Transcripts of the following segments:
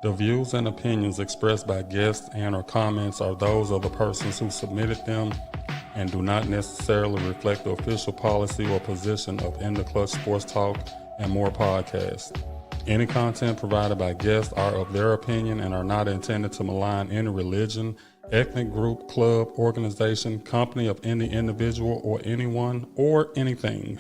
The views and opinions expressed by guests and or comments are those of the persons who submitted them and do not necessarily reflect the official policy or position of In the Clutch Sports Talk and More podcasts. Any content provided by guests are of their opinion and are not intended to malign any religion, ethnic group, club, organization, company of any individual or anyone or anything.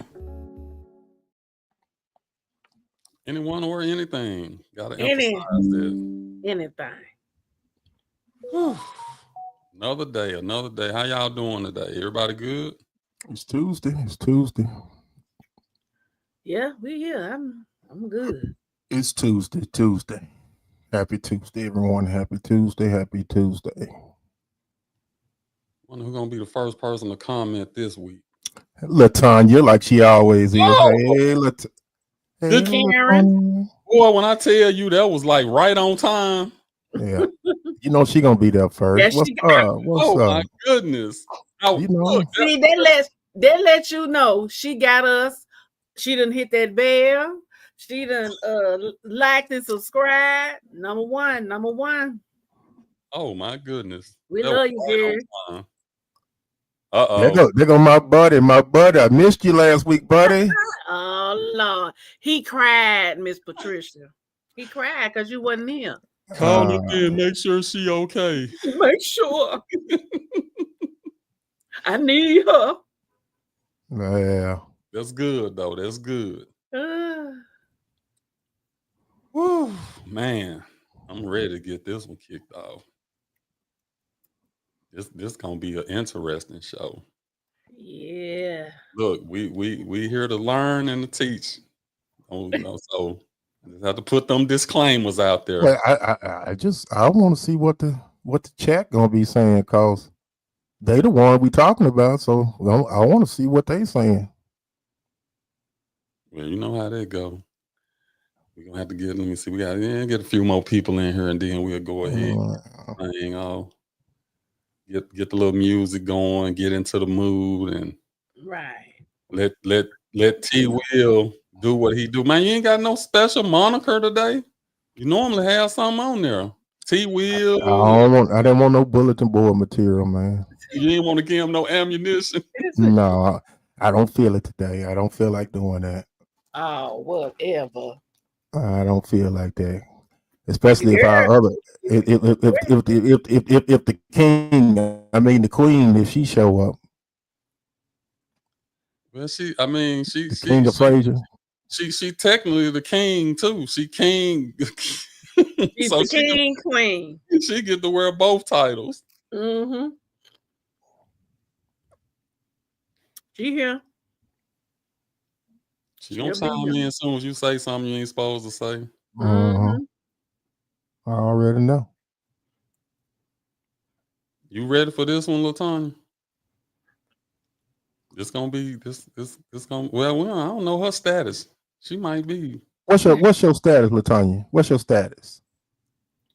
Anyone or anything. Gotta emphasize that. Anything. Whew. Another day. How y'all doing today? Everybody good? It's Tuesday. Yeah, we here. I'm good. It's Tuesday. Happy Tuesday, everyone. Happy Tuesday. Wonder who's gonna be the first person to comment this week. LaTanya, like she always is. Oh! Hey, Karen. Boy, when I tell you that was like right on time. Yeah. You know she gonna be there first. Yes, What's up? My goodness. You know. See, they let you know she got us. She done hit that bell. She done liked and subscribed. Number one. Oh my goodness. We love you, Gary. Uh-oh. There go my buddy. I missed you last week, buddy. Oh Lord. He cried, Miss Patricia. He cried because you wasn't here. Call again, make sure she okay. Make sure. I need her. Yeah. That's good though. That's good. Woo, man. I'm ready to get this one kicked off. This gonna be an interesting show. Yeah. Look, we here to learn and to teach. So I just have to put them disclaimers out there. Well, I want to see what the chat gonna be saying, cause they the one we talking about. So I want to see what they saying. Well, you know how that go. We're gonna have to let me see. We gotta get a few more people in here and then we'll go ahead and get the little music going, get into the mood, and let T Will do what he do. Man, you ain't got no special moniker today. You normally have something on there. T Will. I didn't want no bulletin board material, man. You didn't want to give him no ammunition. No, I don't feel it today. I don't feel like doing that. Oh, whatever. I don't feel like that. Especially if the king, the queen, if she show up. Well, she King of Fraser. She technically the king too. She king. She's the king queen. She get to wear both titles. Mm-hmm. She here. She gonna chime in as soon as you say something you ain't supposed to say. Mm-hmm. I already know. You ready for this one, LaTanya? This gonna be this gonna. Well, I don't know her status. She might be. What's your status, LaTanya? What's your status?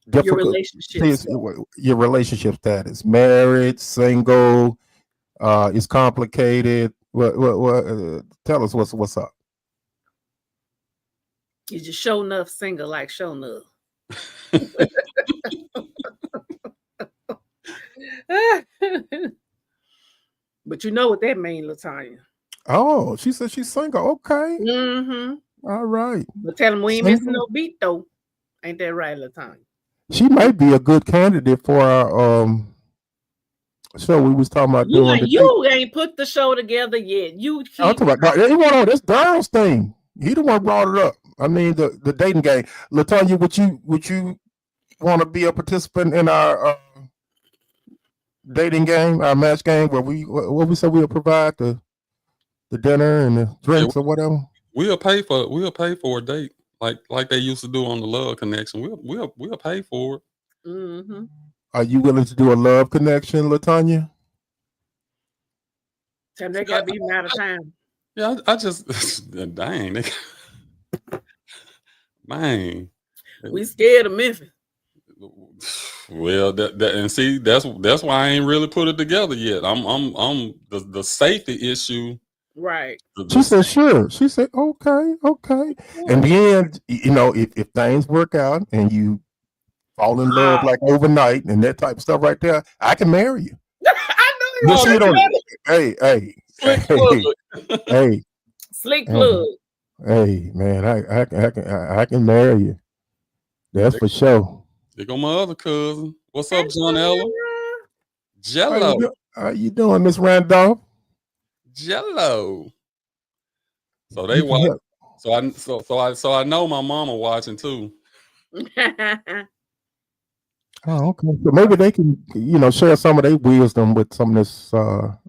Your relationship. Your relationship status. Married, single. It's complicated. What? Tell us what's up. You just show enough single like show enough. But you know what that means, LaTanya. Oh, she said she's single. Okay. Mm-hmm. All right. But tell them we ain't missing no beat though. Ain't that right, LaTanya? She might be a good candidate for our show we was talking about doing. You ain't put the show together yet. You keep this Daryl's thing. He the one brought it up. I mean the dating game. LaTanya, would you want to be a participant in our dating game, our match game, where we said we'll provide the dinner and the drinks or whatever? We'll pay for a date like they used to do on the Love Connection. We'll pay for it. Mm-hmm. Are you willing to do a Love Connection, LaTanya? Tell them they gotta be out of time. Yeah, I just dang. Man, we scared of Memphis. Well, and see that's why I ain't really put it together yet. I'm the safety issue. Right. She said sure. She said okay. And then if things work out and you fall in love like overnight and that type of stuff right there, I can marry you. I know you Just see it on already. Slick plug. hey, Slick plug. hey, man, I can marry you. That's for sure. There go my other cousin. What's up, John Ella? How Jello. you doing, Miss Randolph? Jello. So they You can watch. help. So I know my mama watching too. Oh, okay. So maybe they can, share some of their wisdom with some of this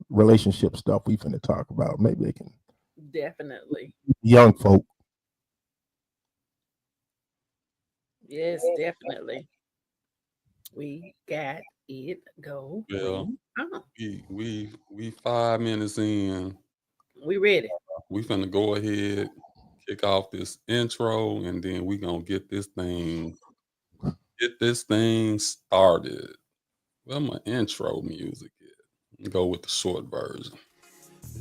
relationship stuff we finna talk about. Maybe they can. Definitely. Young folk. Yes, definitely. We got it go. Yeah. We 5 minutes in. We ready. We finna go ahead, kick off this intro, and then we gonna get this thing started. Where my intro music is? Go with the short version.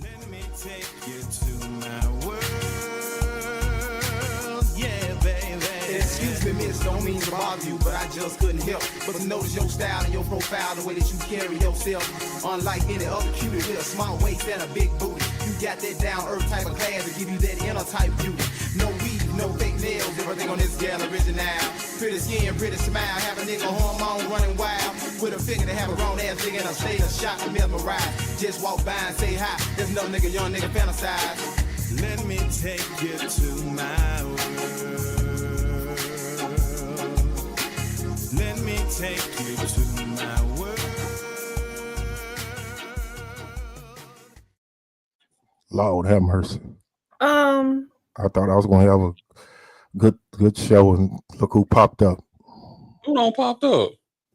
Let me take you to my world, yeah, baby. Excuse me, miss, don't mean to bother you, but I just couldn't help but to notice your style and your profile, the way that you carry yourself. Unlike any other cutie with a small waist and a big booty, you got that down-earth type of class to give you that inner type beauty. No weave, no fake nails, everything on this gal original. Pretty skin, pretty smile, have a nigga hormone running wild. With a figure to have a grown ass nigga in a state of shock and mesmerized. Just walk by and say hi, there's no nigga, young nigga fantasize. Let me take you to my world. Let me take you to my world. Lord have mercy. I thought I was gonna have a good show, and look who popped up. Who don't popped up?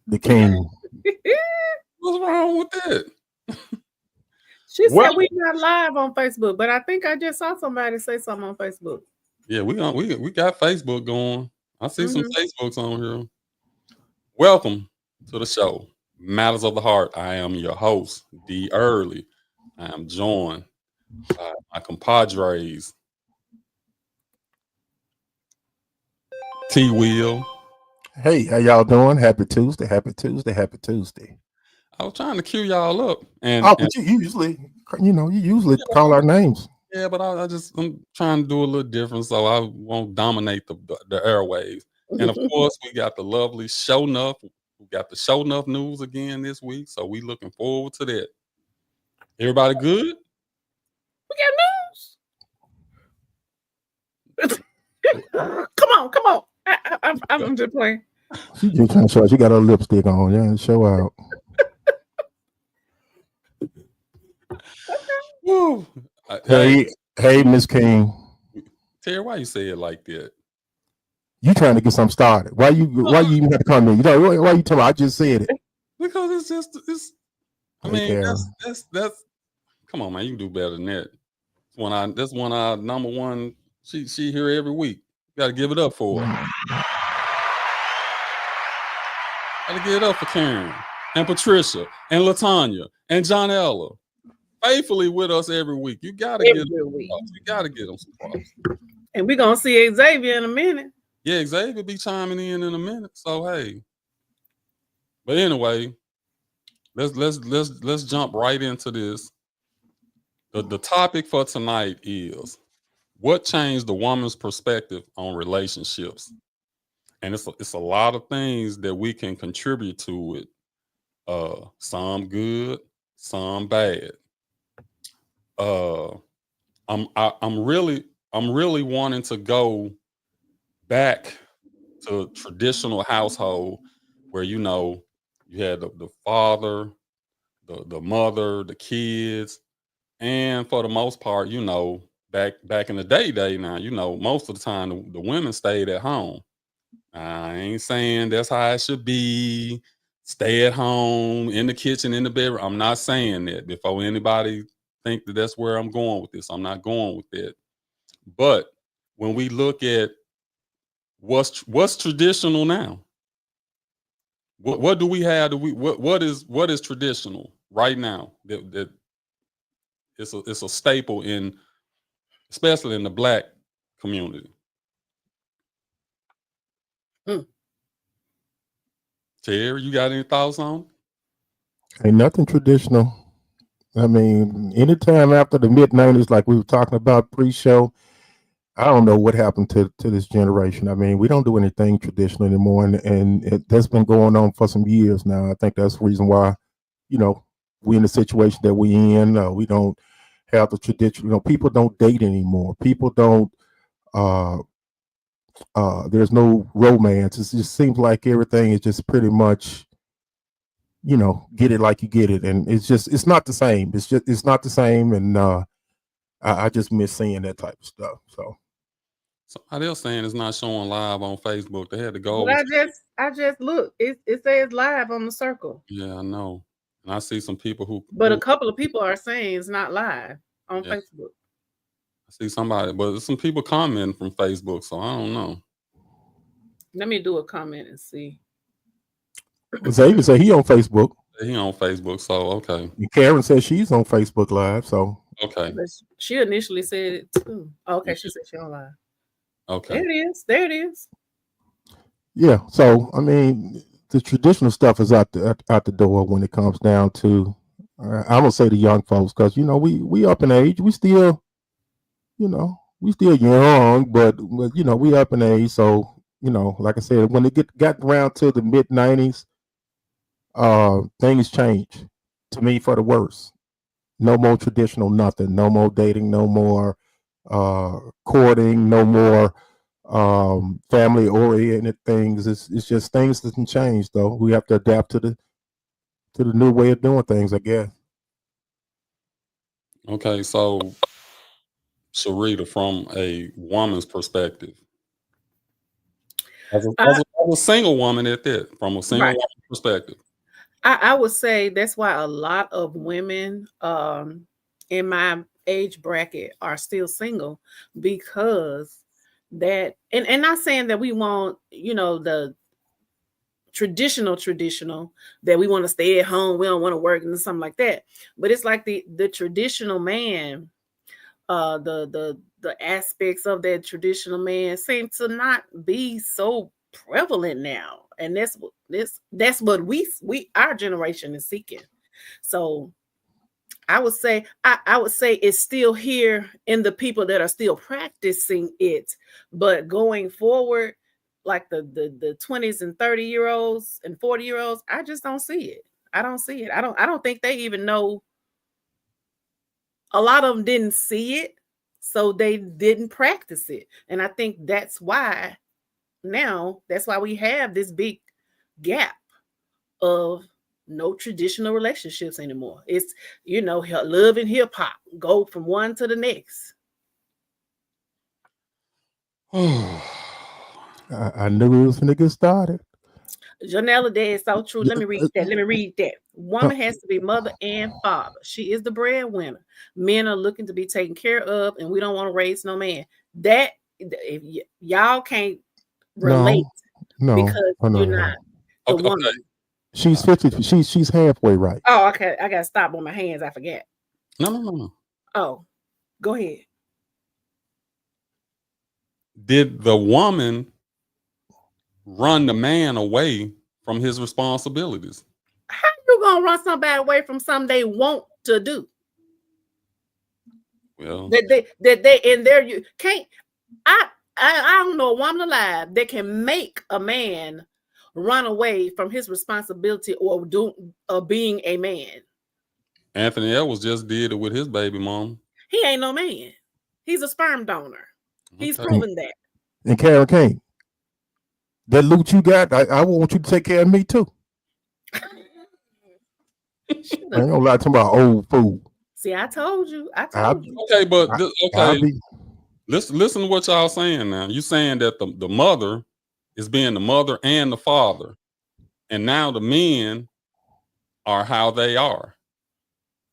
The king. What's wrong with that? She said we not live on Facebook, but I think I just saw somebody say something on Facebook. Yeah, we got Facebook going. I see some Facebooks on here. Welcome to the show, Matters of the Heart. I am your host, D. Early. I am joined by my compadres, T. Will. Hey, how y'all doing? Happy Tuesday. Happy Tuesday. Happy Tuesday. I was trying to cue y'all up, but you usually call our names. Yeah, but I'm trying to do a little different, so I won't dominate the airwaves. And of course, we got the lovely Show Nuff. We got the Show Nuff news again this week, so we looking forward to that. Everybody good? We got news. Come on. I'm just playing. She just trying to show. She got her lipstick on. Yeah, show out. Woo. Hey, Miss King. Terry, why you say it like that? You trying to get something started? Why you even have to come in? Why you telling me? I just said it. Because it's. I mean, that's. Come on, man, you can do better than that. That's one our number one. She here every week. You got to give it up for her. Got to give it up for Karen and Patricia and LaTanya and John Ella. Faithfully with us every week. You gotta get them some props. And we're gonna see Xavier in a minute. Yeah, Xavier be chiming in a minute. So hey. But anyway, let's jump right into this. The topic for tonight is what changed the woman's perspective on relationships. And it's a lot of things that we can contribute to it. Some good, some bad. I'm really wanting to go back to traditional household where you had the father, the mother, the kids, and for the most part, back in the day now, most of the time the women stayed at home. I ain't saying that's how it should be. Stay at home, in the kitchen, in the bedroom. I'm not saying that. Before anybody think that that's where I'm going with this, I'm not going with that. But when we look at what's traditional now, what do we have? What is traditional right now? That it's a staple especially in the Black community. Terry, you got any thoughts on it? Ain't nothing traditional. I mean, anytime after the mid-90s, like we were talking about pre-show, I don't know what happened to this generation. I mean, we don't do anything traditional anymore, and that's been going on for some years now. I think that's the reason why, we in the situation that we in. We don't have the traditional. People don't date anymore. People don't. There's no romance. It just seems like everything is just pretty much, get it like you get it, and it's not the same. It's not the same, and I just miss seeing that type of stuff. So. Somebody else saying it's not showing live on Facebook. They had to go. But I just look. It says live on the circle. Yeah, I know. And I see some people who. But a couple of people are saying it's not live on Facebook. I see somebody, but there's some people commenting from Facebook, so I don't know. Let me do a comment and see. Xavier said he on Facebook. He on Facebook, so okay. And Karen says she's on Facebook Live, so okay. But she initially said it too. Okay, she said she on live. Okay. There it is. There it is. Yeah. So I mean, the traditional stuff is out the door when it comes down to. I'm gonna say the young folks because we up in age. We still, we still young, but we up in age. So like I said, when it got around to the mid-90s, things changed to me for the worse. No more traditional nothing. No more dating. No more courting. No more family oriented things. It's just things doesn't change though. We have to adapt to the new way of doing things, I guess. Okay, so Sharita, from a woman's perspective, as a single woman at that, from a single woman perspective, I would say that's why a lot of women in my age bracket are still single, because that, and not saying that we want, the traditional that we want to stay at home, we don't want to work and something like that, but it's like the traditional man, the aspects of that traditional man seem to not be so prevalent now, and that's what we our generation is seeking. So I would say it's still here in the people that are still practicing it, but going forward, like the 20s and 30-year-olds and 40-year-olds, I just don't see it. I don't see it. I don't think they even know. A lot of them didn't see it, so they didn't practice it. And I think that's why we have this big gap of no traditional relationships anymore. It's, love and hip hop, go from one to the next. I knew it was going to get started. Janella, that is so true. Let me read that. Woman has to be mother and father. She is the breadwinner. Men are looking to be taken care of, and we don't want to raise no man. That, if y'all can't relate, because you're not the woman. She's 50. She's halfway right. Oh, okay. I gotta stop on my hands. I forget. No. Oh, go ahead. Did the woman run the man away from his responsibilities? How you gonna run somebody away from something they want to do? Well, that they in there, you can't. I don't know a woman alive that can make a man run away from his responsibility or being a man. Anthony Edwards just did it with his baby mom. He ain't no man. He's a sperm donor. He's proven that. And Karen Kane, that loot you got, I want you to take care of me too. I ain't gonna lie to my old fool. See, I told you. Okay, but listen to what y'all saying now. You saying that the mother is being the mother and the father, and now the men are how they are.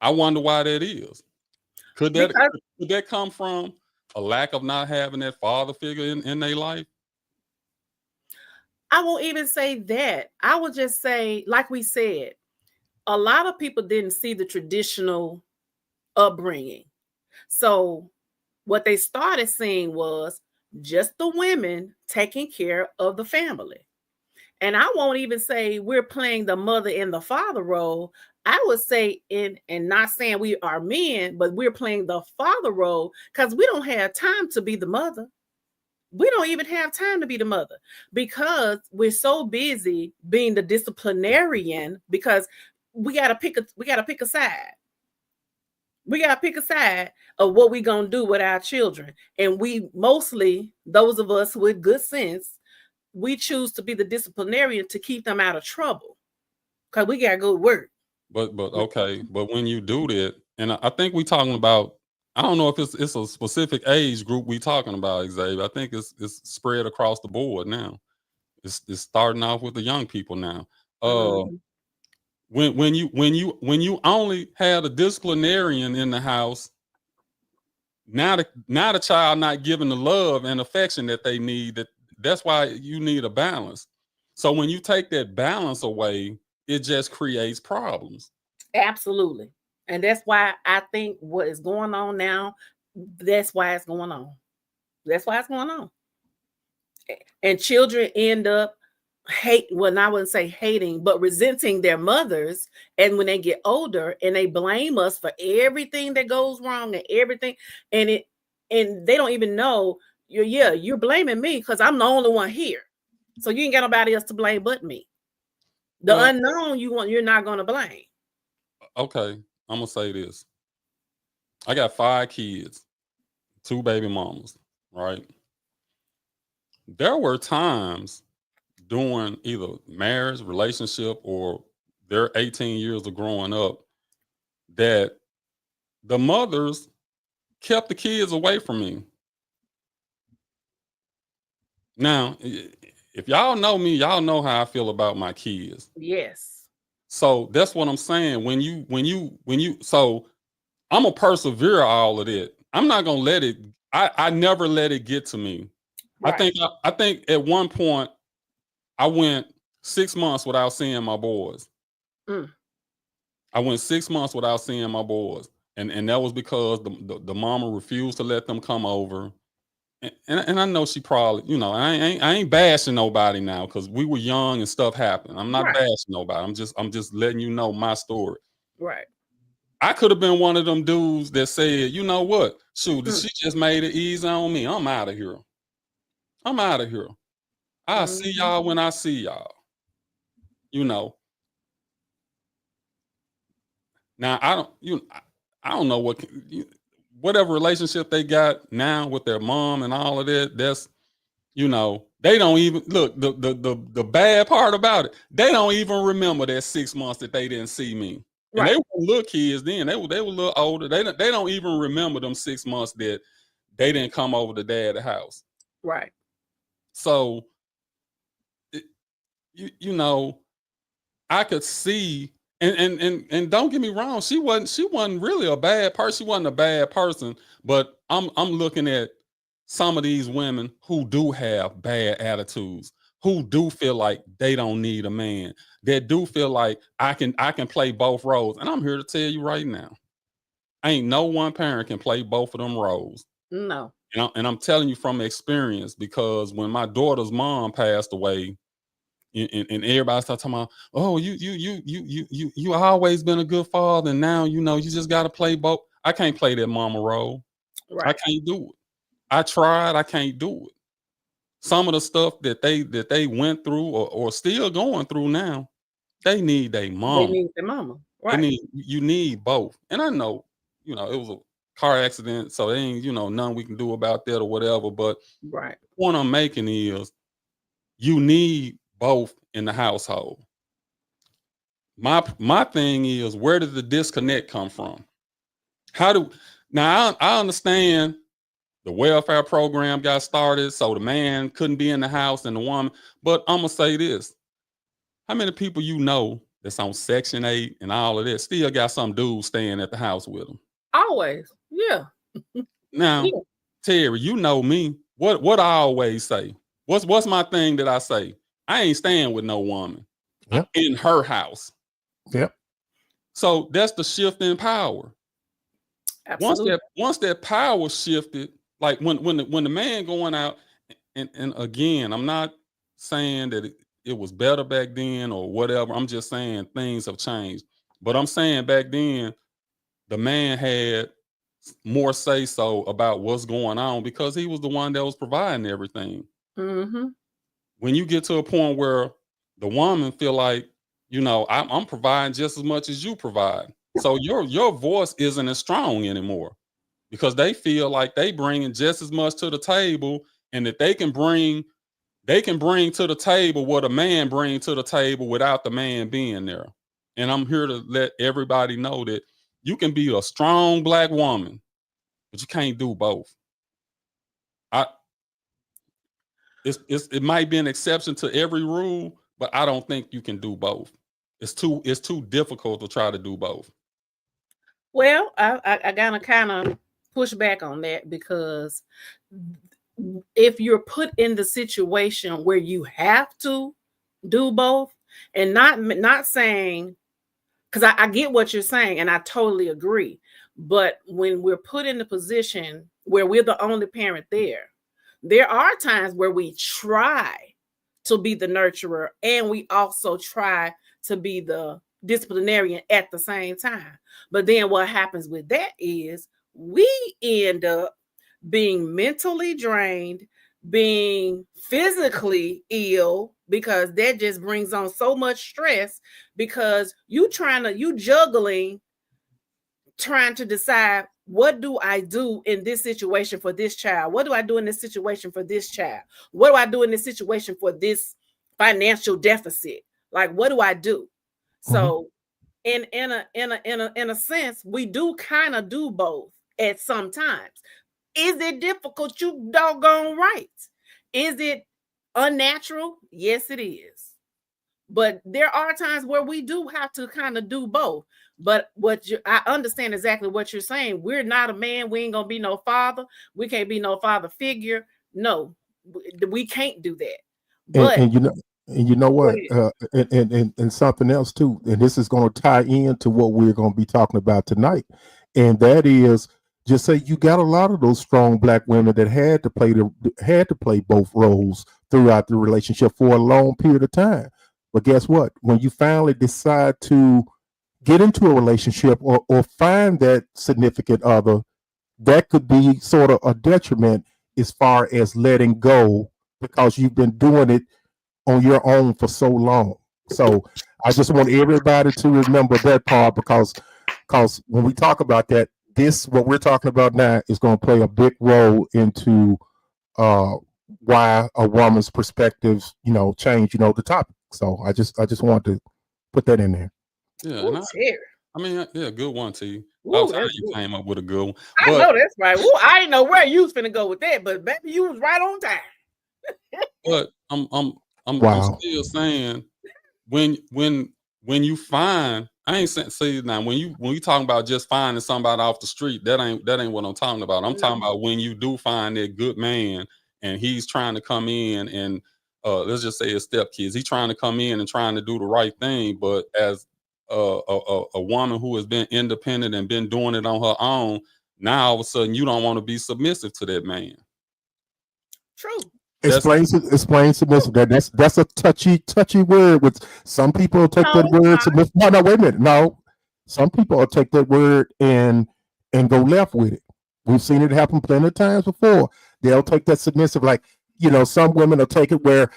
I wonder why that is. Could that come from a lack of not having that father figure in their life? I won't even say that. I would just say, like we said, a lot of people didn't see the traditional upbringing. So what they started seeing was just the women taking care of the family. And I won't even say we're playing the mother and the father role. I would say and not saying we are men, but we're playing the father role because we don't have time to be the mother. We don't even have time to be the mother because we're so busy being the disciplinarian because we gotta pick a side. We gotta pick a side of what we gonna do with our children. And we mostly, those of us with good sense, we choose to be the disciplinarian to keep them out of trouble. Because we gotta go to work. But okay, but when you do that, and I think we talking about, I don't know if it's a specific age group we talking about, Xavier. I think it's spread across the board now. It's starting off with the young people now. Mhm. When you only had a disciplinarian in the house, now the child not given the love and affection that they need. That's why you need a balance. So when you take that balance away, it just creates problems. Absolutely. And that's why I think what is going on now, that's why it's going on. That's why it's going on. And children end up well, I wouldn't say hating, but resenting their mothers. And when they get older and they blame us for everything that goes wrong and everything, and they don't even know you're blaming me because I'm the only one here. So you ain't got nobody else to blame but me. The Well, unknown you're not gonna blame. okay, I'm gonna say this. I got 5 kids, 2 baby mamas, right? There were times during either marriage, relationship, or their 18 years of growing up that the mothers kept the kids away from me. Now, if y'all know me, y'all know how I feel about my kids. Yes. So that's what I'm saying. When you so I'm gonna persevere all of that. I'm not gonna let it, I never let it get to me. Right. I think at one point I went 6 months without seeing my boys. Mm. I went 6 months without seeing my boys. And that was because the mama refused to let them come over. And I know she probably, I ain't bashing nobody now because we were young and stuff happened. I'm not Right. bashing nobody. I'm just letting you know my story. Right. I could have been one of them dudes that said, you know what? Shoot, she just made it easy on me. I'm out of here. I'm out of here. I'll see y'all when I see y'all. You know. Now I don't know whatever relationship they got now with their mom and all of that. That's they don't even look the bad part about it. They don't even remember that 6 months that they didn't see me. And they Right. were little kids then. They were a little older. They don't even remember them 6 months that they didn't come over to dad's house. Right. So I could see, and don't get me wrong, she wasn't really a bad person. She wasn't a bad person, but I'm looking at some of these women who do have bad attitudes, who do feel like they don't need a man, that do feel like I can play both roles. And I'm here to tell you right now, ain't no one parent can play both of them roles. No. And I'm telling you from experience, because when my daughter's mom passed away, and everybody started talking about, oh, you always been a good father, and now you just got to play both. I can't play that mama role. Right. I can't do it. I tried. I can't do it. Some of the stuff that they went through or still going through now, they need their mama. They need their mama. Right. You need both. And I know, it was a car accident, so there ain't nothing we can do about that or whatever. But right. The point I'm making is you need both in the household. My thing is, where did the disconnect come from? Now I understand the welfare program got started, so the man couldn't be in the house and the woman. But I'm gonna say this: how many people that's on Section 8 and all of that still got some dude staying at the house with them? Always, yeah. Now, Yeah. Terry, you know me. What I always say. What's my thing that I say? I ain't staying with no woman in her house. Yep. So that's the shift in power. Absolutely. Once that power shifted, like when the man going out, and again, I'm not saying that it was better back then or whatever. I'm just saying things have changed. But I'm saying back then, the man had more say so about what's going on because he was the one that was providing everything. Mm-hmm. When you get to a point where the woman feel like, I'm providing just as much as you provide, so your voice isn't as strong anymore because they feel like they bringing just as much to the table, and that they can bring to the table what a man bring to the table without the man being there. And I'm here to let everybody know that you can be a strong black woman, but you can't do both. It might be an exception to every rule, but I don't think you can do both. It's too difficult to try to do both. Well, I gotta kind of push back on that, because if you're put in the situation where you have to do both, and not saying, because I get what you're saying and I totally agree, but when we're put in the position where we're the only parent there are times where we try to be the nurturer, and we also try to be the disciplinarian at the same time. But then what happens with that is we end up being mentally drained, being physically ill, because that just brings on so much stress, because you juggling, trying to decide, what do I do in this situation for this child? What do I do in this situation for this child? What do I do in this situation for this financial deficit? Like, what do I do? Mm-hmm. So in a sense, we do kind of do both at some times. Is it difficult? You doggone right. Is it unnatural? Yes, it is. But there are times where we do have to kind of do both. But I understand exactly what you're saying. We're not a man. We ain't gonna be no father. We can't be no father figure. No, we can't do that. But and you know what, and something else too, and this is going to tie into what we're going to be talking about tonight, and that is, just say you got a lot of those strong black women that had to play both roles throughout the relationship for a long period of time. But guess what? When you finally decide to get into a relationship or find that significant other, that could be sort of a detriment as far as letting go, because you've been doing it on your own for so long. So I just want everybody to remember that part, because when we talk about that, what we're talking about now is going to play a big role into why a woman's perspectives, change, the topic. So I just want to put that in there. Yeah, ooh, good one, T. Ooh, I was that's you good. came up with a good one. I know that's right. Ooh, I didn't know where you was finna go with that, but baby, you was right on time. But I'm Wow. still saying, when you find, I ain't saying, see, now when you talking about just finding somebody off the street, that ain't what I'm talking about. I'm talking about when you do find that good man, and he's trying to come in and let's just say his stepkids, he's trying to come in and trying to do the right thing, but as a woman who has been independent and been doing it on her own, now all of a sudden you don't want to be submissive to that man. True. Explain submissive. That's a touchy word. With some people will take that word submissive. No, wait a minute. No, some people will take that word and go left with it. We've seen it happen plenty of times before. They'll take that submissive, like, some women will take it where,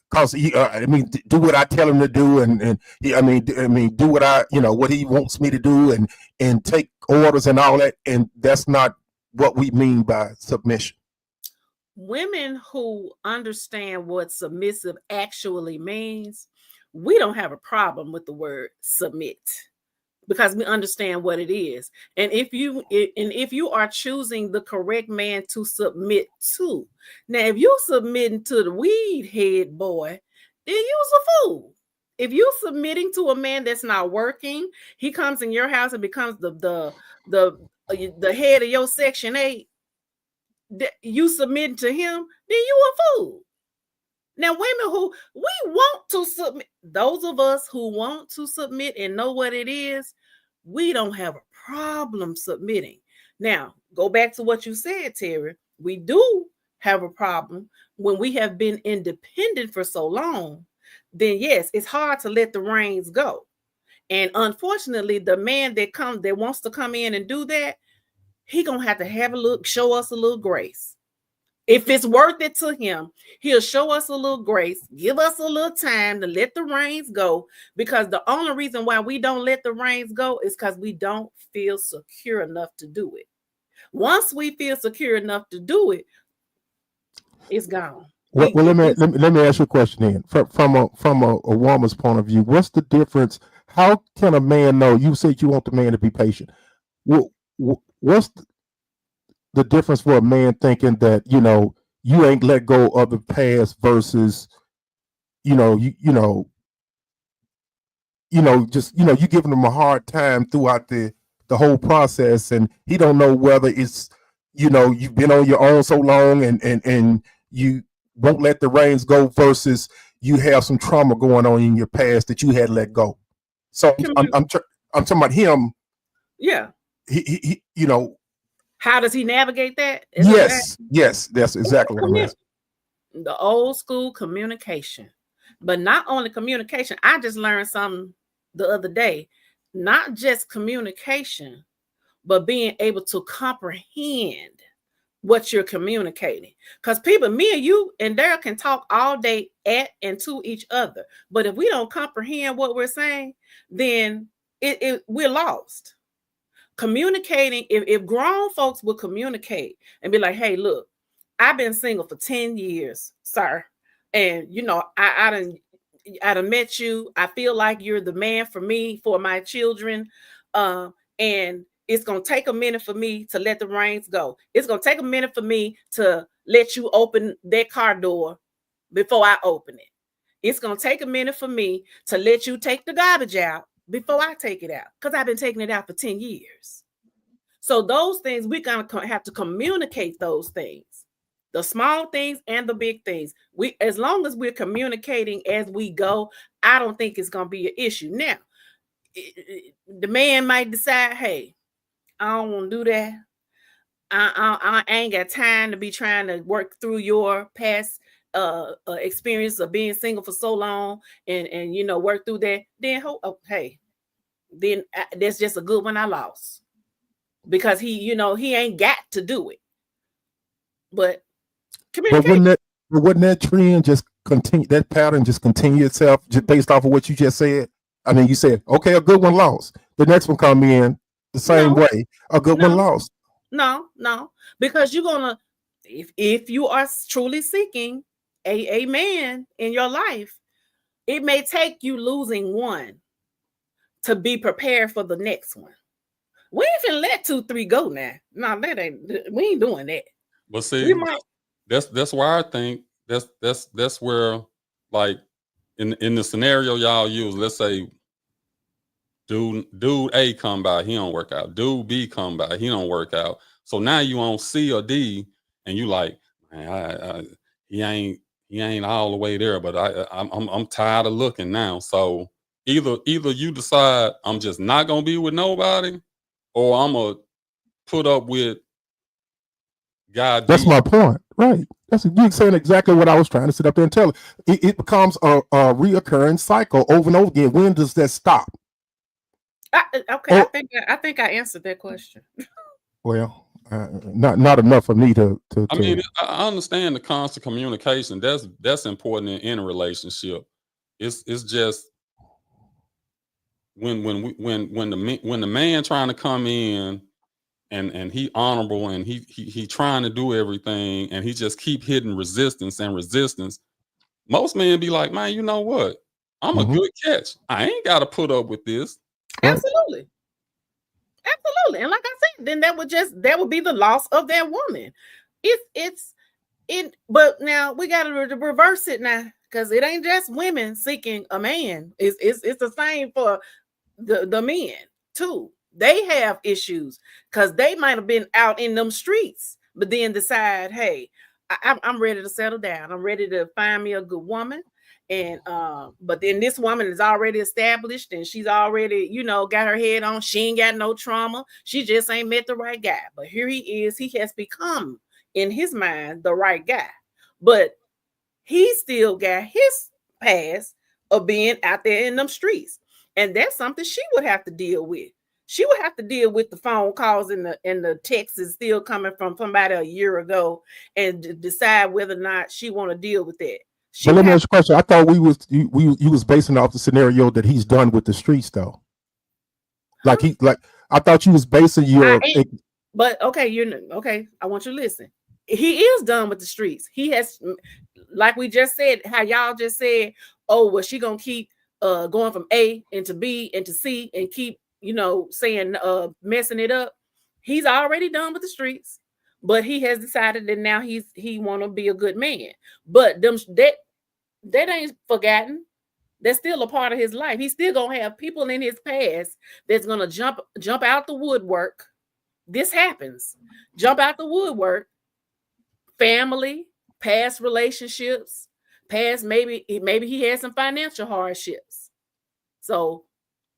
because do what I tell him to do, and do what what he wants me to do, and take orders and all that, and that's not what we mean by submission. Women who understand what submissive actually means, we don't have a problem with the word submit, because we understand what it is. And if you are choosing the correct man to submit to, now if you submitting to the weed head boy, then you's a fool. If you submitting to a man that's not working, he comes in your house and becomes the head of your Section 8, you submit to him, then you a fool. Now, women who we want to submit, those of us who want to submit and know what it is, we don't have a problem submitting. Now, go back to what you said, Terry. We do have a problem when we have been independent for so long then yes, it's hard to let the reins go. And unfortunately, the man that wants to come in and do that, he gonna have to show us a little grace. If it's worth it to him, he'll show us a little grace, give us a little time to let the reins go. Because the only reason why we don't let the reins go is because we don't feel secure enough to do it. Once we feel secure enough to do it, it's gone. Well, let me ask you a question then. From a woman's point of view, what's the difference? How can a man know? You said you want the man to be patient. What's the difference for a man thinking that you ain't let go of the past versus you giving him a hard time throughout the whole process, and he don't know whether it's you've been on your own so long and you won't let the reins go versus you have some trauma going on in your past that you had let go. So I'm talking about him. Yeah. He how does he navigate that? Yes, that's exactly what I'm asking. The old school communication. But not only communication, I just learned something the other day. Not just communication, but being able to comprehend what you're communicating. Because people, me and you and Daryl can talk all day at and to each other. But if we don't comprehend what we're saying, then we're lost. Communicating, if grown folks will communicate and be like, hey, look, I've been single for 10 years, sir. And I done met you. I feel like you're the man for me, for my children. And it's going to take a minute for me to let the reins go. It's going to take a minute for me to let you open that car door before I open it. It's going to take a minute for me to let you take the garbage out before I take it out, because I've been taking it out for 10 years. So those things, we're going to have to communicate those things, the small things and the big things. As long as we're communicating as we go, I don't think it's going to be an issue. Now, the man might decide, hey, I don't want to do that. I ain't got time to be trying to work through your past experience of being single for so long and work through that. Then hey, then that's just a good one I lost, because he ain't got to do it. But wouldn't that trend just continue, that pattern just continue itself just based off of what you just said? I mean, you said, okay, a good one lost. The next one come in the same way. A good one lost. No, because you're gonna, if you are truly seeking a man in your life, it may take you losing one to be prepared for the next one. We ain't finna let 2, 3 go now. No, we ain't doing that. But see, that's why I think that's where, like, in the scenario y'all use, let's say dude A come by, he don't work out. Dude B come by, he don't work out. So now you on C or D, and you like, man, he ain't all the way there, but I'm tired of looking now. So either you decide I'm just not gonna be with nobody, or I'm gonna put up with God. That's my point, right? You saying exactly what I was trying to sit up there and tell you. It becomes a reoccurring cycle over and over again. When does that stop? Okay, I think I answered that question. Well, not enough for me to. I mean, I understand the constant communication. That's important in a relationship. It's just when the man trying to come in and he honorable and he trying to do everything, and he just keep hitting resistance. Most men be like, man, you know what? I'm a good catch. I ain't got to put up with this. Absolutely. And like I said, then that would be the loss of that woman. But now we got to reverse it now, because it ain't just women seeking a man. It's the same for the men too. They have issues because they might have been out in them streets, but then decide, hey, I'm ready to settle down. I'm ready to find me a good woman. And but then this woman is already established, and she's already, got her head on. She ain't got no trauma. She just ain't met the right guy. But here he is. He has become, in his mind, the right guy. But he still got his past, of being out there in them streets. And that's something she would have to deal with. She would have to deal with the phone calls and the texts still coming from somebody a year ago and decide whether or not she want to deal with that. But let me ask you a question. I thought you was basing off the scenario that he's done with the streets, though. Like I thought you was basing your. But okay, okay. I want you to listen. He is done with the streets. He has, like we just said, how y'all just said, oh, well, she gonna keep going from A into B into C and keep, saying messing it up. He's already done with the streets, but he has decided that now he want to be a good man. But that ain't forgotten. That's still a part of his life. He's still gonna have people in his past that's gonna jump out the woodwork. This happens. Jump out the woodwork. Family, past relationships, past maybe he had some financial hardships. So,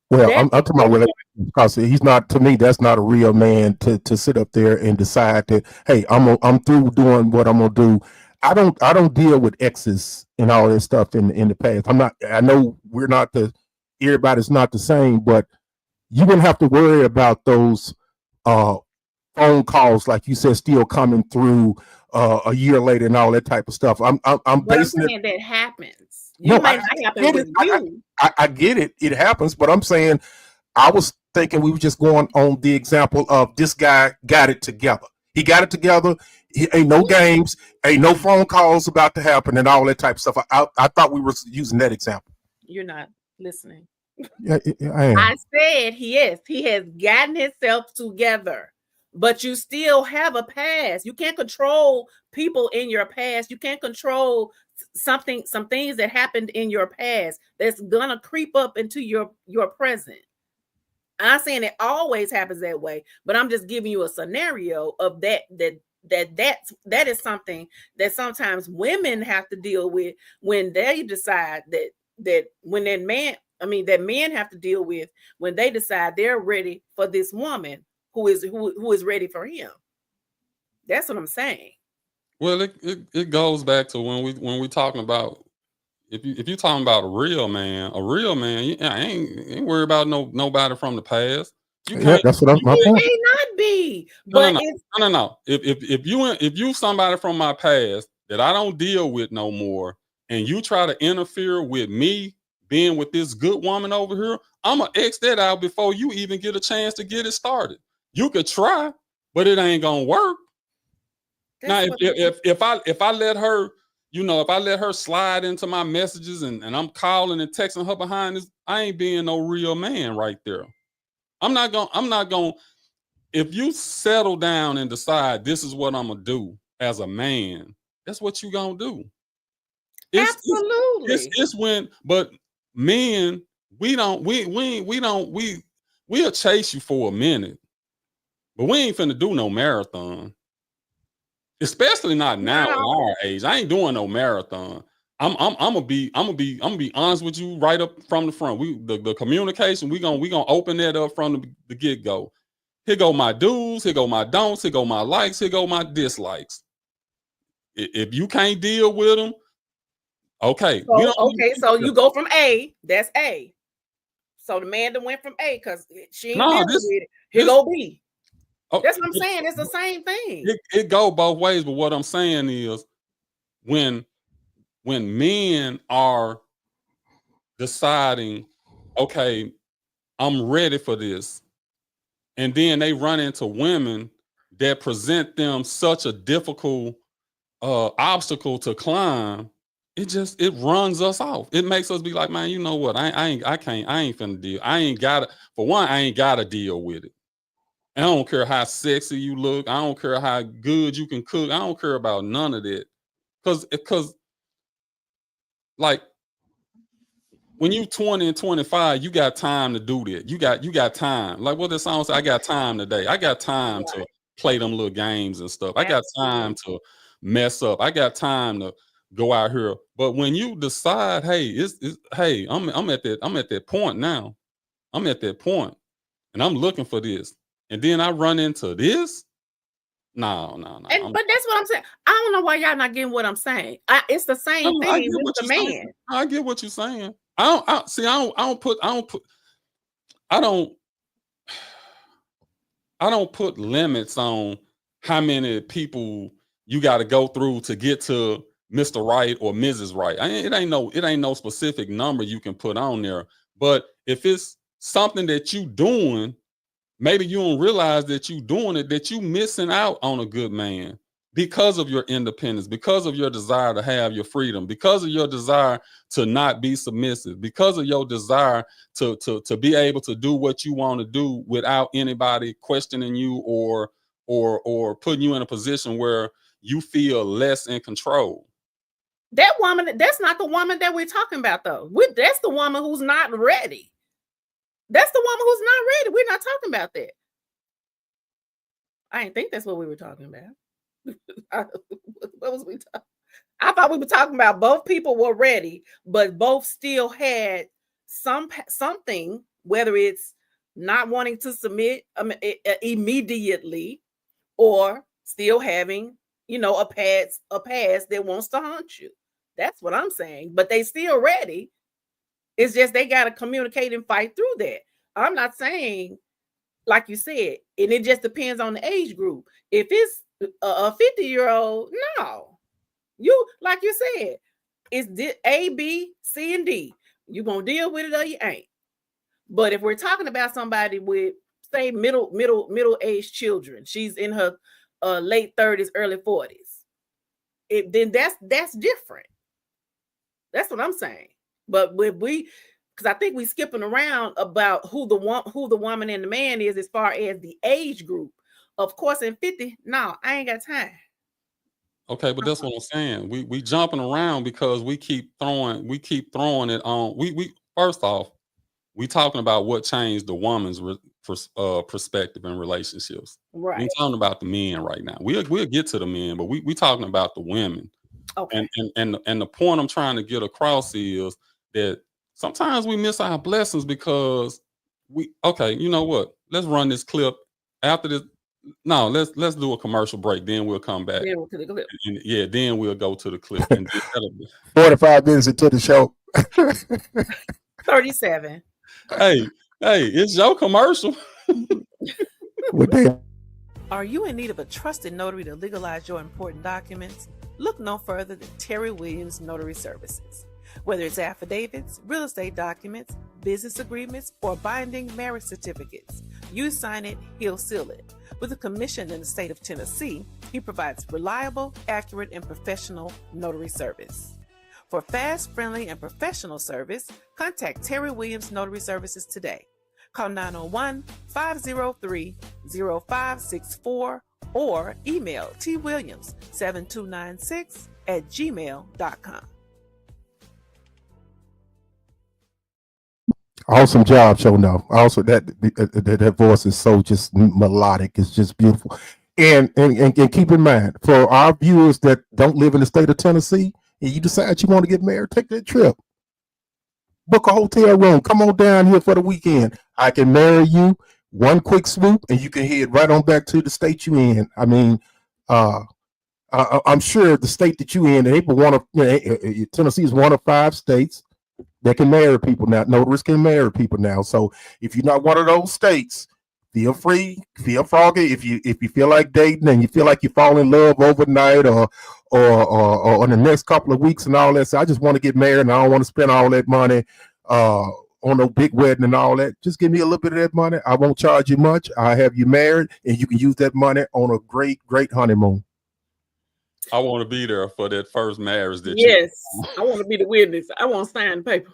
well, I'm talking about relationships because he's not, to me, that's not a real man to sit up there and decide that, hey, I'm through doing what I'm gonna do. I don't deal with exes and all that stuff in the past. I know everybody's not the same, but you wouldn't have to worry about those phone calls, like you said, still coming through a year later and all that type of stuff. I'm basing it. That happens. I get it. It happens, but I'm saying I was thinking we were just going on the example of this guy got it together. He got it together. Ain't no games, ain't no phone calls about to happen and all that type of stuff. I thought we were using that example. You're not listening. Yeah, I am. I said he has gotten himself together. But you still have a past. You can't control people in your past. You can't control some things that happened in your past that's gonna creep up into your present. I'm not saying it always happens that way, but I'm just giving you a scenario of that is something that sometimes women have to deal with when they decide that men have to deal with when they decide they're ready for this woman who is ready for him. That's what I'm saying. Well, it goes back to when we talking about if you talking about a real man, I ain't worried about nobody from the past. That's what my point. May not be, but no. If you somebody from my past that I don't deal with no more, and you try to interfere with me being with this good woman over here, I'm gonna X that out before you even get a chance to get it started. You could try, but it ain't gonna work. Now, if I let her, if I let her slide into my messages and I'm calling and texting her behind this, I ain't being no real man right there. I'm not gonna. If you settle down and decide this is what I'm gonna do as a man, that's what you gonna do. Absolutely. It's when, but men, we'll chase you for a minute. But we ain't finna do no marathon, especially not now at our age. I ain't doing no marathon. I'm gonna be honest with you right up from the front. The communication we gonna open that up from the get go. Here go my do's. Here go my don'ts. Here go my likes. Here go my dislikes. If you can't deal with them, okay. So you go from A. That's A. So the man that went from A because she ain't dealing with it. Here go B. Oh, that's what I'm saying. It's the same thing. It go both ways, but what I'm saying is when men are deciding, okay, I'm ready for this, and then they run into women that present them such a difficult obstacle to climb, it runs us off. It makes us be like, man, you know what? I ain't finna deal. I ain't gotta deal with it. I don't care how sexy you look. I don't care how good you can cook. I don't care about none of that. Because like when you 20 and 25, you got time to do that. You got time. Like what the song says, I got time today. I got time to play them little games and stuff. I got time to mess up. I got time to go out here. But when you decide, hey, I'm at that point now. I'm at that point and I'm looking for this. And then I run into this. No. But that's what I'm saying. I don't know why y'all not getting what I'm saying. It's the same thing with the man. I get what you're saying. I don't put limits on how many people you got to go through to get to Mr. Right or Mrs. Right. It ain't no specific number you can put on there. But if it's something that you doing, maybe you don't realize that you doing it, that you missing out on a good man because of your independence, because of your desire to have your freedom, because of your desire to not be submissive, because of your desire to be able to do what you want to do without anybody questioning you or putting you in a position where you feel less in control. That woman, that's not the woman that we're talking about, though. That's the woman who's not ready. That's the woman who's not ready. We're not talking about that. I didn't think that's what we were talking about. What was we talking? I thought we were talking about both people were ready, but both still had something, whether it's not wanting to submit immediately or still having, a past that wants to haunt you. That's what I'm saying. But they still ready. It's just they got to communicate and fight through that. I'm not saying, like you said, and it just depends on the age group. If it's a 50-year-old, no. You, like you said, it's A, B, C, and D. You gonna deal with it or you ain't. But if we're talking about somebody with, say, middle-aged children, she's in her late 30s, early 40s. Then that's different. That's what I'm saying. But because I think we skipping around about who the woman and the man is as far as the age group. Of course, in 50, no, I ain't got time. Okay, but that's what I'm saying. We jumping around because we keep throwing it on. We first off, we talking about what changed the woman's perspective in relationships. Right. We're talking about the men right now. We'll get to the men, but we talking about the women. Okay. And the point I'm trying to get across is that sometimes we miss our blessings because you know what? Let's run this clip after this. No, let's do a commercial break. Then we'll come back. Then we'll to the clip. Then we'll go to the clip. And 45 minutes into the show. 37. Hey, it's your commercial. Are you in need of a trusted notary to legalize your important documents? Look no further than Terry Williams Notary Services. Whether it's affidavits, real estate documents, business agreements, or binding marriage certificates, you sign it, he'll seal it. With a commission in the state of Tennessee, he provides reliable, accurate, and professional notary service. For fast, friendly, and professional service, contact Terry Williams Notary Services today. Call 901-503-0564 or email twilliams7296@gmail.com. Awesome job, show no. Also, that voice is so just melodic. It's just beautiful. And keep in mind, for our viewers that don't live in the state of Tennessee, and you decide you want to get married, take that trip. Book a hotel room. Come on down here for the weekend. I can marry you. One quick swoop, and you can head right on back to the state you in. I mean, I'm sure the state that you in, Tennessee is one of 5 states that can marry people now. Notaries can marry people now. So if you're not one of those states, feel free, feel froggy. If you feel like dating and you feel like you fall in love overnight or in the next couple of weeks and all that, so I just want to get married and I don't want to spend all that money on no big wedding and all that. Just give me a little bit of that money. I won't charge you much. I have you married, and you can use that money on a great honeymoon. I want to be there for that first marriage. Yes, I want to be the witness. I want to sign the paper.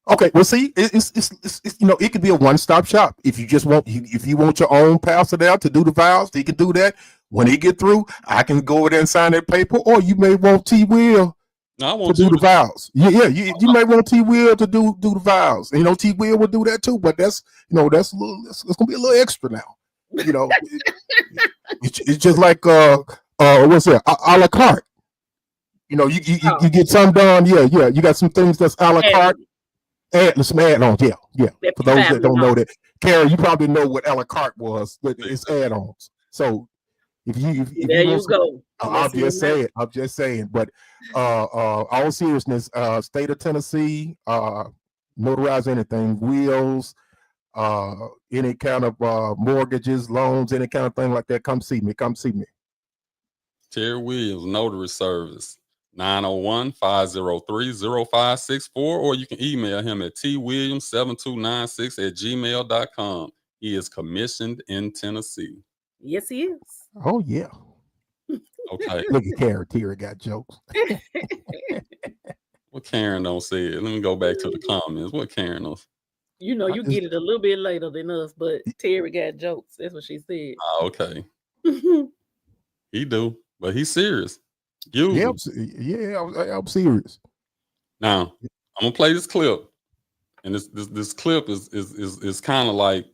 Okay, well, see, it's it could be a one-stop shop. If you just if you want your own pastor there to do the vows, he can do that. When he get through, I can go over there and sign that paper. Or you may want T. Will to do the vows. Yeah, you may want T. Will to do the vows. And, T. Will will do that too. But that's gonna be a little extra now. It's just like what's that? A la carte. You get some done. Yeah. You got some things that's a la carte. Some add-ons. Yeah. For those that don't know that, Karen, you probably know what a la carte was, but it's add-ons. So if you go. I'm just saying. But all seriousness, state of Tennessee, notarize anything, wills, any kind of mortgages, loans, any kind of thing like that, come see me. Come see me. Terry Williams, Notary Service, 901-503-0564, or you can email him at twilliams7296@gmail.com. He is commissioned in Tennessee. Yes, he is. Oh, yeah. Okay. Look at Karen. Terry got jokes. What Karen don't say it? Let me go back to the comments. What Karen knows? You know, you get it a little bit later than us, but Terry got jokes. That's what she said. Oh, okay. He do, but he's serious. Yeah, I'm serious. Now, I'm gonna play this clip, and this clip is kind of like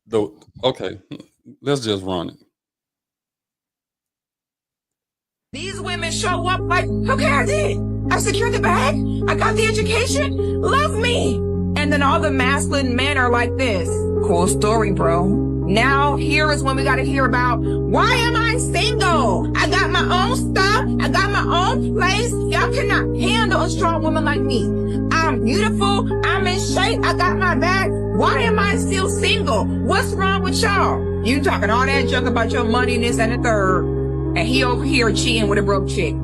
the okay. Let's just run it. These women show up like, okay, I did. I secured the bag. I got the education. Love me. And then all the masculine men are like this. Cool story, bro. Now here is when we got to hear about, why am I single? I got my own stuff. I got my own place. Y'all cannot handle a strong woman like me. I'm beautiful. I'm in shape. I got my bag. Why am I still single? What's wrong with y'all? You talking all that junk about your money and this and the third. And he over here cheating with a broke chick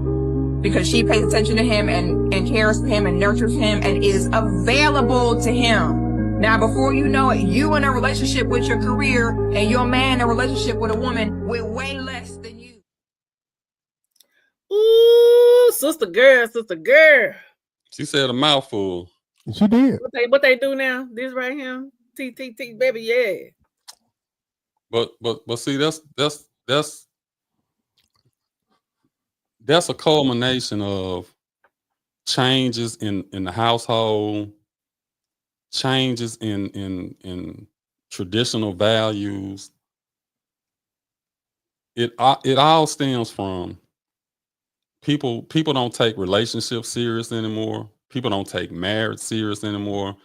because she pays attention to him and cares for him and nurtures him and is available to him. Now, before you know it, you in a relationship with your career and your man in a relationship with a woman with way less than you. Ooh, sister girl. She said a mouthful. She did. What they do now? This right here, T, baby, yeah. But see, that's a culmination of changes in the household, changes in traditional values. It all stems from people don't take relationships serious anymore. People don't take marriage serious anymore.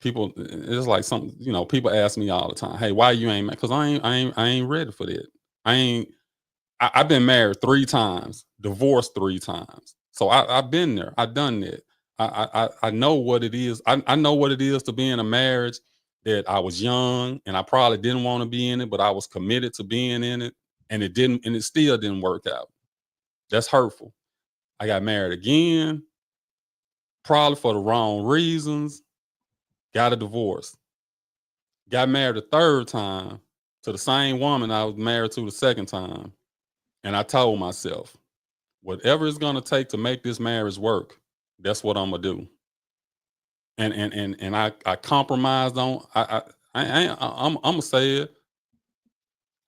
People, it's like something, people ask me all the time, hey, why you ain't, because I ain't ready for that. I've been married 3 times, divorced 3 times. So I've been there. I've done that. I know what it is. I know what it is to be in a marriage that I was young and I probably didn't want to be in it, but I was committed to being in it, and it still didn't work out. That's hurtful. I got married again, probably for the wrong reasons, got a divorce. Got married a 3rd time to the same woman I was married to the 2nd time. And I told myself, whatever it's going to take to make this marriage work, that's what I'm going to do. And I compromised on, I'm going to say it.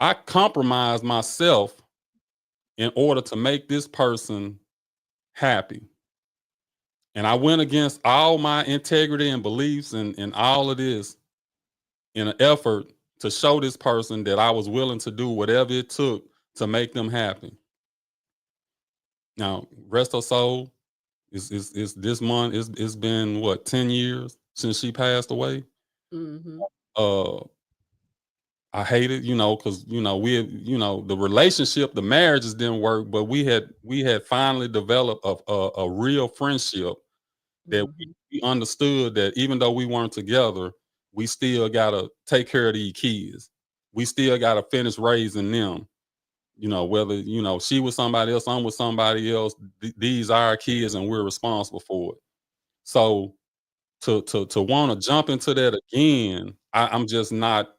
I compromised myself in order to make this person happy. And I went against all my integrity and beliefs and all of this in an effort to show this person that I was willing to do whatever it took to make them happy. Now, rest her soul, is this month, it's been what, 10 years since she passed away. Mm-hmm. I hate it, because the relationship, the marriages didn't work, but we had finally developed a real friendship that we understood that even though we weren't together, we still gotta take care of these kids. We still gotta finish raising them. Whether she was somebody else, I'm with somebody else. These are our kids, and we're responsible for it. So to want to jump into that again, I'm just not.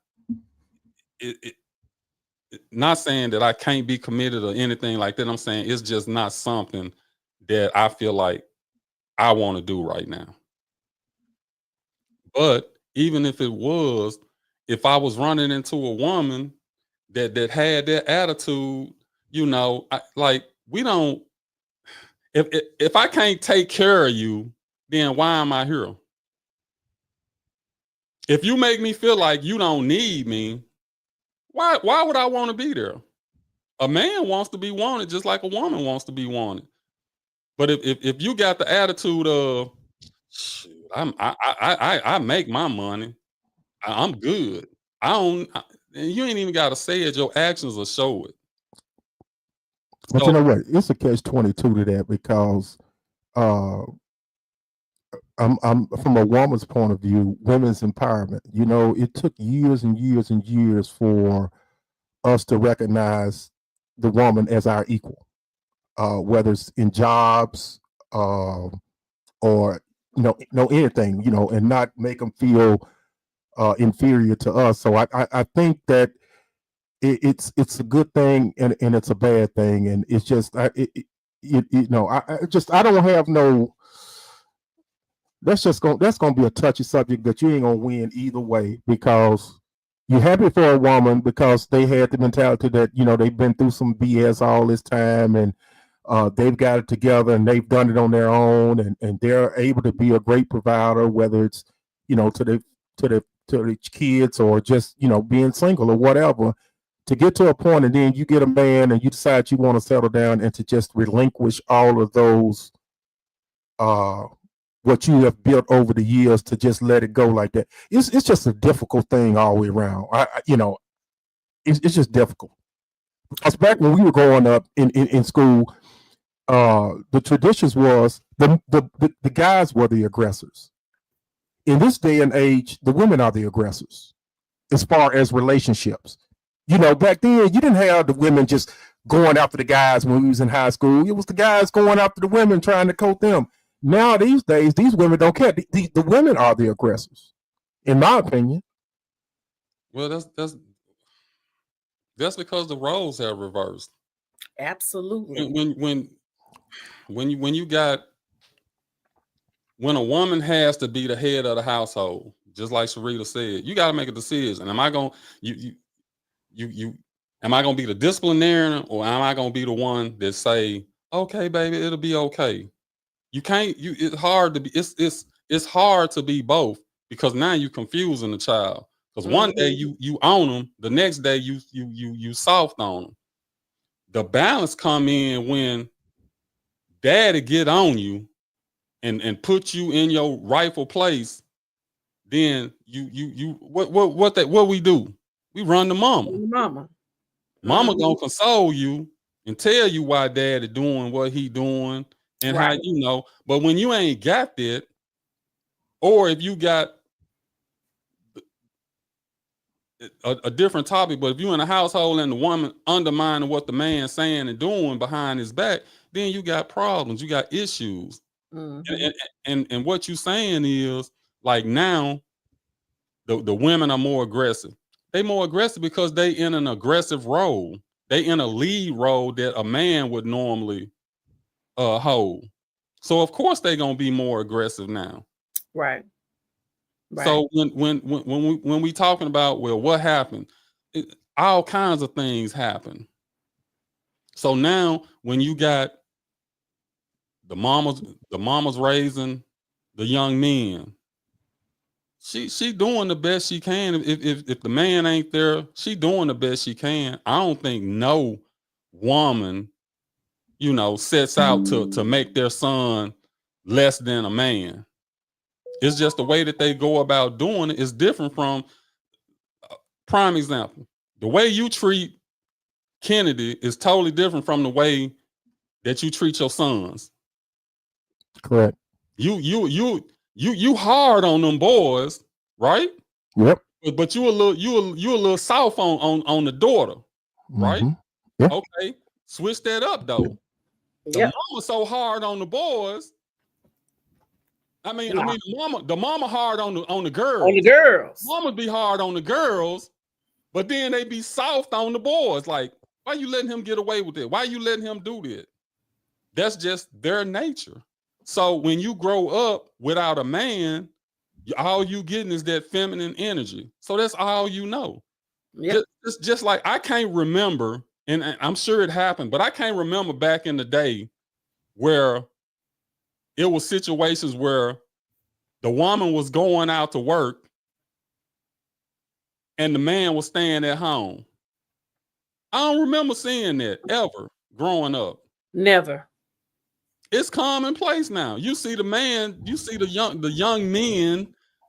Not saying that I can't be committed or anything like that. I'm saying it's just not something that I feel like I want to do right now. But even if it was, if I was running into a woman that had that attitude, we don't. If I can't take care of you, then why am I here? If you make me feel like you don't need me, why would I want to be there? A man wants to be wanted just like a woman wants to be wanted. But if you got the attitude of, shoot, I make my money, I'm good. You ain't even got to say it. Your actions will show it. But you know what? It's a catch-22 to that, because I'm from a woman's point of view, women's empowerment. You know, it took years and years and years for us to recognize the woman as our equal, whether it's in jobs, or anything, and not make them feel inferior to us. So I think that it's a good thing and it's a bad thing, and it's just I don't have no. That's gonna be a touchy subject that you ain't gonna win either way, because you're happy for a woman because they had the mentality that they've been through some BS all this time, and they've got it together and they've done it on their own, and they're able to be a great provider, whether it's to the kids or just being single or whatever, to get to a point, and then you get a man and you decide you want to settle down and to just relinquish all of those what you have built over the years, to just let it go like that. It's just a difficult thing all the way around. It's just difficult. Because back when we were growing up in school, the traditions was the guys were the aggressors. In this day and age, the women are the aggressors as far as relationships. Back then you didn't have the women just going after the guys when we was in high school. It was the guys going after the women, trying to coat them. Now these days, these women don't care. The women are the aggressors, in my opinion. Well, that's because the roles have reversed. Absolutely. When a woman has to be the head of the household, just like Sharita said, you got to make a decision. Am I going am I going to be the disciplinarian, or am I going to be the one that say, okay, baby, it'll be okay? You can't. It's hard to be. It's hard to be both, because now you're confusing the child. Because one day you own them, the next day you soft on them. The balance come in when daddy get on you and put you in your rightful place. Then what we do? We run to mama. Mama gonna console you and tell you why daddy doing what he doing. And right. How but when you ain't got that, or if you got a different topic, but if you're in a household and the woman undermining what the man's saying and doing behind his back, then you got problems, you got issues. And what you saying is, like, now the women are more aggressive. They more aggressive because they in an aggressive role. They in a lead role that a man would normally hold. So of course they're gonna be more aggressive now. Right. So when we talking about, well, what happened? All kinds of things happen. So now when you got the mamas raising the young men, she doing the best she can. If the man ain't there, she doing the best she can. I don't think no woman sets out to make their son less than a man. It's just the way that they go about doing it is different from, prime example, the way you treat Kennedy is totally different from the way that you treat your sons. Correct. You hard on them boys, right? Yep. But you a little soft on the daughter, right? Yep. Okay. Switch that up though. The mama so hard on the boys. I mean, the mama hard on the girls. On the girls. Mama be hard on the girls, but then they be soft on the boys. Like, why you letting him get away with it? Why you letting him do that? That's just their nature. So when you grow up without a man, all you getting is that feminine energy. So that's all you know. Yep. It's just like, I can't remember, and I'm sure it happened, but I can't remember back in the day where it was situations where the woman was going out to work and the man was staying at home. I don't remember seeing that ever growing up. Never. It's commonplace now. You see the man, you see the young men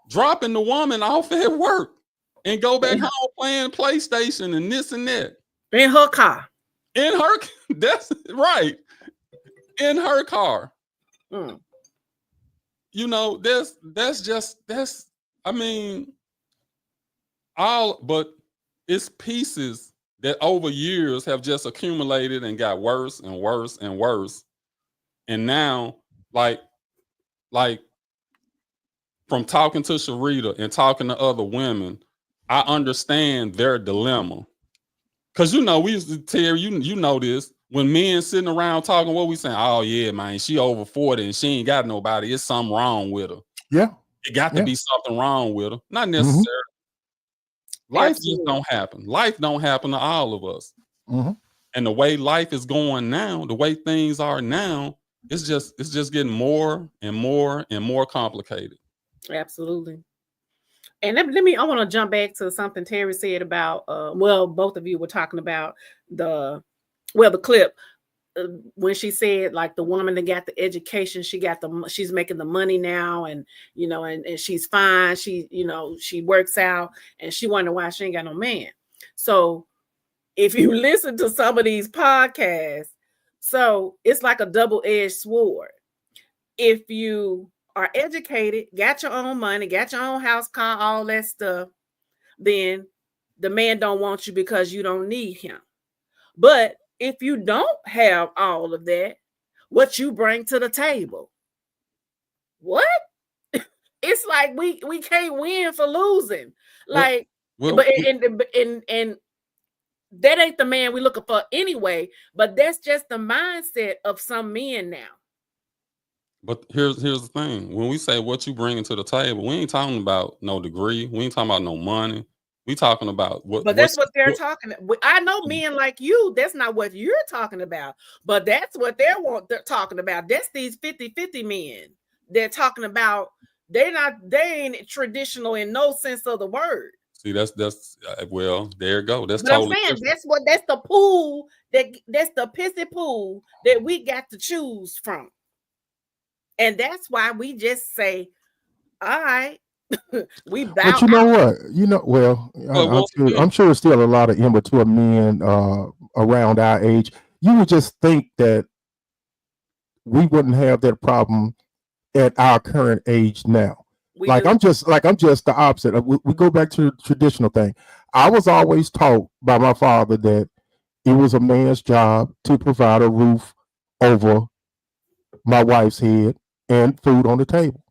dropping the woman off at work and go back home playing PlayStation and this and that. In her car. That's right. In her car. you know, that's I mean, but it's pieces that over years have just accumulated and got worse and worse and worse. And now, like from talking to Sharita and talking to other women, I understand their dilemma. Cause you know, we used to tell you know this. When men sitting around talking, what we saying? Oh yeah, man, she over 40 and she ain't got nobody. It's something wrong with her. Yeah. It got to be something wrong with her. Not Mm-hmm. necessarily. Life just Absolutely. don't happen. Life don't happen to all of us. Mm-hmm. And the way life is going now, the way things are now, it's just getting more and more and more complicated. Absolutely. And I want to jump back to something Terry said about, well, both of you were talking about the clip when she said like the woman that got the education, she's making the money now, and you know, and she's fine. She, you know, she works out, and she wonder why she ain't got no man. So if you listen to some of these podcasts, so it's like a double-edged sword. If you are educated, got your own money, got your own house, car, all that stuff, then the man don't want you because you don't need him. But if you don't have all of that, what you bring to the table? What? It's like we can't win for losing. Like, but that ain't the man we're looking for anyway. But that's just the mindset of some men now. But here's the thing. When we say what you bringing to the table, we ain't talking about no degree. We ain't talking about no money. We talking about what. But that's what they're talking about. I know men like you, that's not what you're talking about. But that's what they're talking about. That's these 50-50 men. They're talking about they ain't traditional in no sense of the word. See, that's well, there you go. That's but totally I'm saying different. that's the pool that's the pissy pool that we got to choose from. And that's why we just say, all right, we bow. But you know what? You know, well, I'm sure there's still a lot of immature men around our age. You would just think that we wouldn't have that problem at our current age now. I'm just the opposite. We go back to the traditional thing. I was always taught by my father that it was a man's job to provide a roof over my wife's head and food on the table.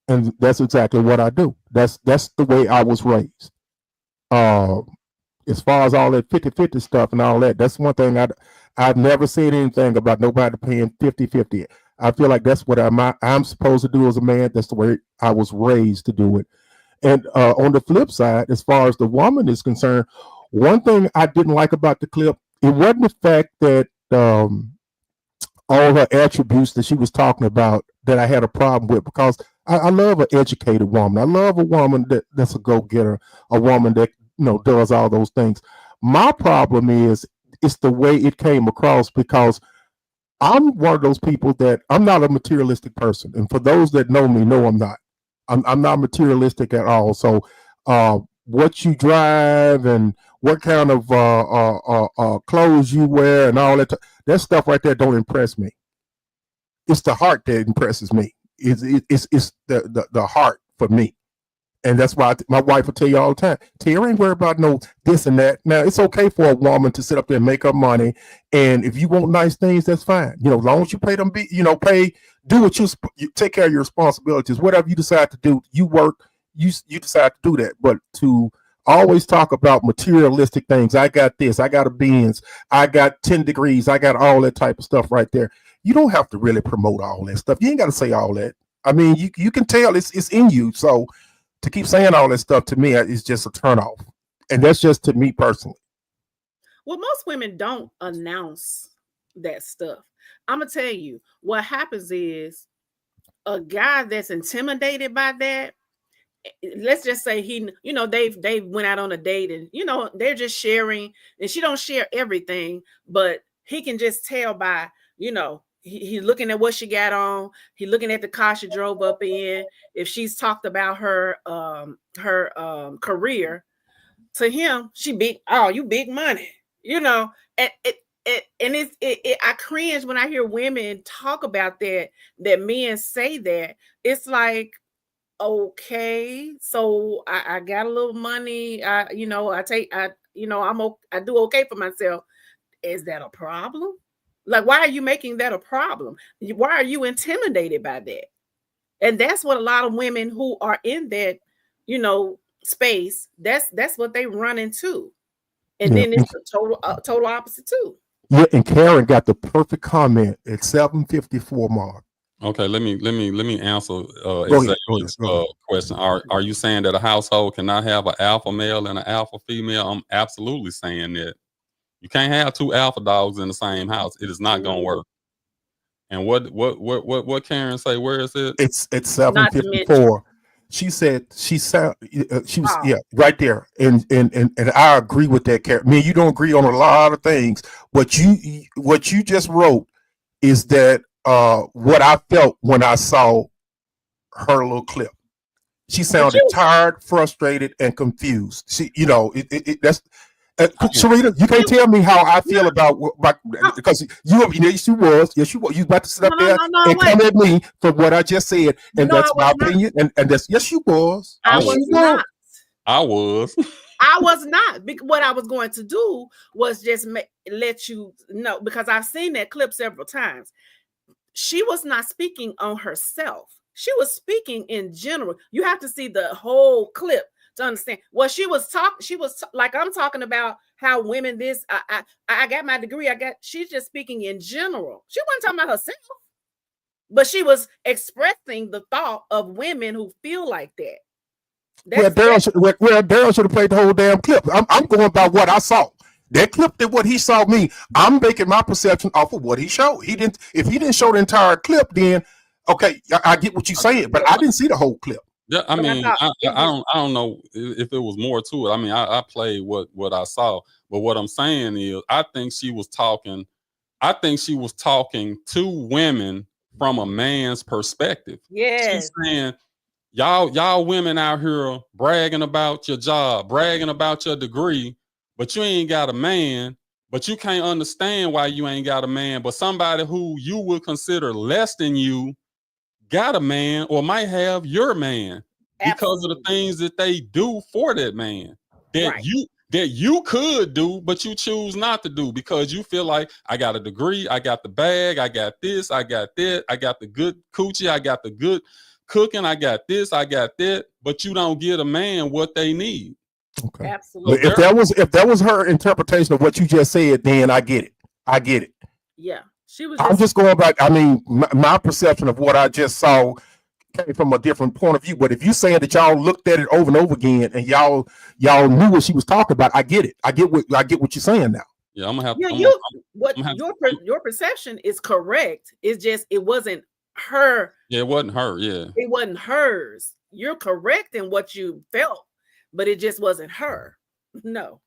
And that's exactly what I do. That's the way I was raised. As far as all that 50-50 stuff and all that, that's one thing I've never said anything about nobody paying 50-50. I feel like that's what I'm supposed to do as a man. That's the way I was raised to do it. And on the flip side, as far as the woman is concerned, one thing I didn't like about the clip, it wasn't the fact that all her attributes that she was talking about that I had a problem with, because I love an educated woman. I love a woman that's a go-getter, a woman that, you know, does all those things. My problem is it's the way it came across, because I'm one of those people that I'm not a materialistic person. And for those that know me, know I'm not. I'm not materialistic at all. So what you drive and what kind of clothes you wear and all that stuff right there don't impress me. It's the heart that impresses me. It's the heart for me. And that's why my wife will tell you all the time, Terry ain't worried about no this and that. Now, it's okay for a woman to sit up there and make her money. And if you want nice things, that's fine. You know, as long as you pay them, do what you take care of your responsibilities. Whatever you decide to do, you work, you decide to do that. But to always talk about materialistic things, I got this, I got a Benz, I got 10 degrees, I got all that type of stuff right there. You don't have to really promote all that stuff. You ain't got to say all that. I mean, you can tell it's in you. So to keep saying all that stuff to me is just a turnoff. And that's just to me personally. Well, most women don't announce that stuff. I'm going to tell you, what happens is a guy that's intimidated by that, let's just say they went out on a date and, you know, they're just sharing, and she don't share everything, but he can just tell by, you know, he's looking at what she got on. He's looking at the car she drove up in. If she's talked about her career, to him, she big. Oh, you big money, you know. And I cringe when I hear women talk about that men say that. It's like, okay, so I got a little money, I do okay for myself. Is that a problem? Like, why are you making that a problem? Why are you intimidated by that? And that's what a lot of women who are in that, space, that's what they run into. And Yeah. then it's the total opposite too. Yeah, and Karen got the perfect comment at 7:54 mark. Okay, let me answer Go Xavier's ahead. question. Are you saying that a household cannot have an alpha male and an alpha female? I'm absolutely saying that. You can't have two alpha dogs in the same house. It is not gonna work. And what Karen say? Where is it? It's at Not to mention, 7:54. She said she was wow, right there, and I agree with that, Karen. Me and you don't agree on a lot of things, but what you just wrote is that what I felt when I saw her little clip. She sounded tired, frustrated, and confused. That's Sharita. You can't tell me how I feel about because yes, you was you about to sit up there and come at me for what I just said, and that's my opinion, and that's yes, you was. I was not. I was. I was not. What I was going to do was just let you know, because I've seen that clip several times. She was not speaking on herself. She was speaking in general. You have to see the whole clip to understand. Well, she was like, I'm talking about how women this. I got my degree. She's just speaking in general. She wasn't talking about herself, but she was expressing the thought of women who feel like that. Daryl should have played the whole damn clip. I'm going by what I saw. That clip did what he saw me. I'm making my perception off of what he showed. If he didn't show the entire clip, then okay, I get what you're saying, but I didn't see the whole clip. Yeah, I mean, I don't know if it was more to it. I mean, I played what I saw, but what I'm saying is, I think she was talking to women from a man's perspective. Yes. She's saying, y'all women out here bragging about your job, bragging about your degree, but you ain't got a man, but you can't understand why you ain't got a man, but somebody who you would consider less than you got a man or might have your man. Absolutely. Because of the things that they do for that man that you could do, but you choose not to do because you feel like, I got a degree, I got the bag, I got this, I got that, I got the good coochie, I got the good cooking, I got this, I got that, but you don't get a man what they need. Okay. Absolutely. If that was her interpretation of what you just said, then I get it. Yeah. I'm just going back. I mean, my perception of what I just saw came from a different point of view. But if you saying that y'all looked at it over and over again and y'all knew what she was talking about, I get it. I get what you're saying now. Yeah, I'm gonna have. Yeah, your perception is correct. It's just it wasn't her. Yeah, it wasn't her. Yeah, it wasn't hers. You're correct in what you felt, but it just wasn't her. No.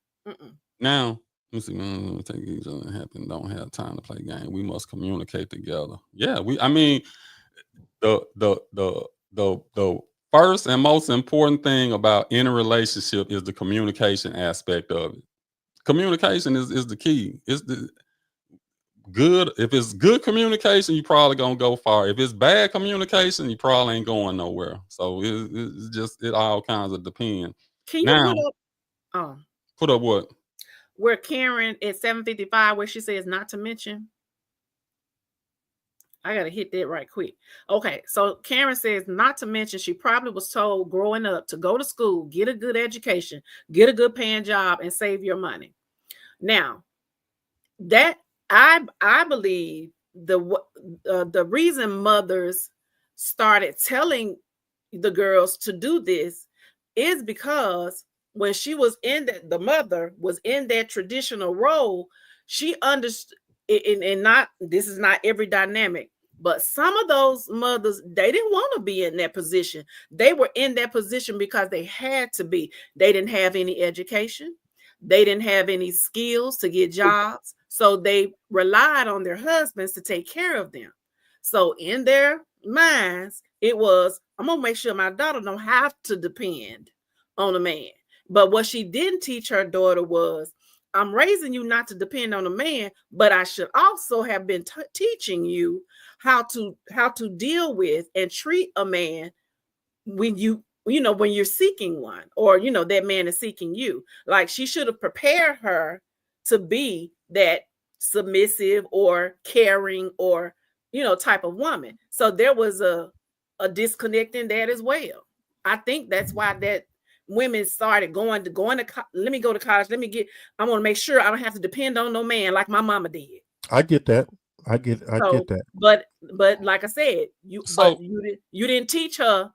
Now. Let me see. Take each other happen. Don't have time to play game. We must communicate together. Yeah, I mean, the first and most important thing about any relationship is the communication aspect of it. Communication is the key. It's the good. If it's good communication, you probably gonna go far. If it's bad communication, you probably ain't going nowhere. So it all kinds of depend. Can you put up what? Where Karen at 7:55, where she says not to mention. I gotta hit that right quick. Okay, so Karen says not to mention she probably was told growing up to go to school, get a good education, get a good paying job, and save your money. Now, that I believe the reason mothers started telling the girls to do this is because when she was the mother was in that traditional role, she understood, and not, this is not every dynamic, but some of those mothers, they didn't want to be in that position. They were in that position because they had to be. They didn't have any education. They didn't have any skills to get jobs. So they relied on their husbands to take care of them. So in their minds, it was, I'm going to make sure my daughter don't have to depend on a man. But what she didn't teach her daughter was I'm raising you not to depend on a man, but I should also have been teaching you how to deal with and treat a man when when you're seeking one, or that man is seeking you. Like, she should have prepared her to be that submissive or caring or type of woman. So there was a disconnect in that as well. I think that's why that women started going to let me go to college. I want to make sure I don't have to depend on no man like my mama did. I get that. I get that. But like I said, you So- you didn't teach her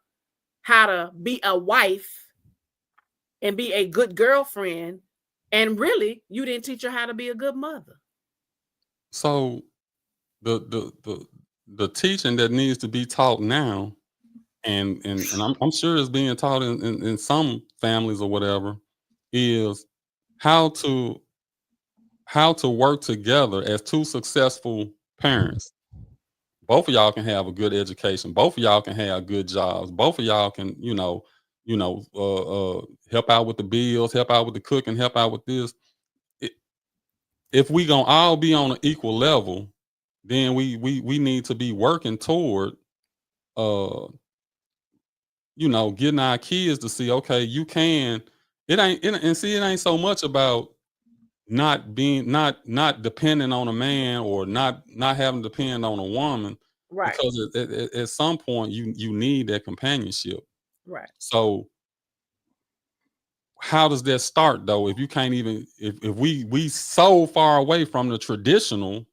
how to be a wife and be a good girlfriend, and really you didn't teach her how to be a good mother. So the teaching that needs to be taught now, and I'm sure it's being taught in some families or whatever, is how to work together as two successful parents. Both of y'all can have a good education. Both of y'all can have good jobs. Both of y'all can, help out with the bills, help out with the cooking, help out with this. If we gonna all be on an equal level, then we need to be working toward, getting our kids to see, okay, you can. It ain't so much about not depending on a man, or not having to depend on a woman, Right. because at some point you need that companionship. Right. So how does that start though? If you can't even, if we so far away from the traditional,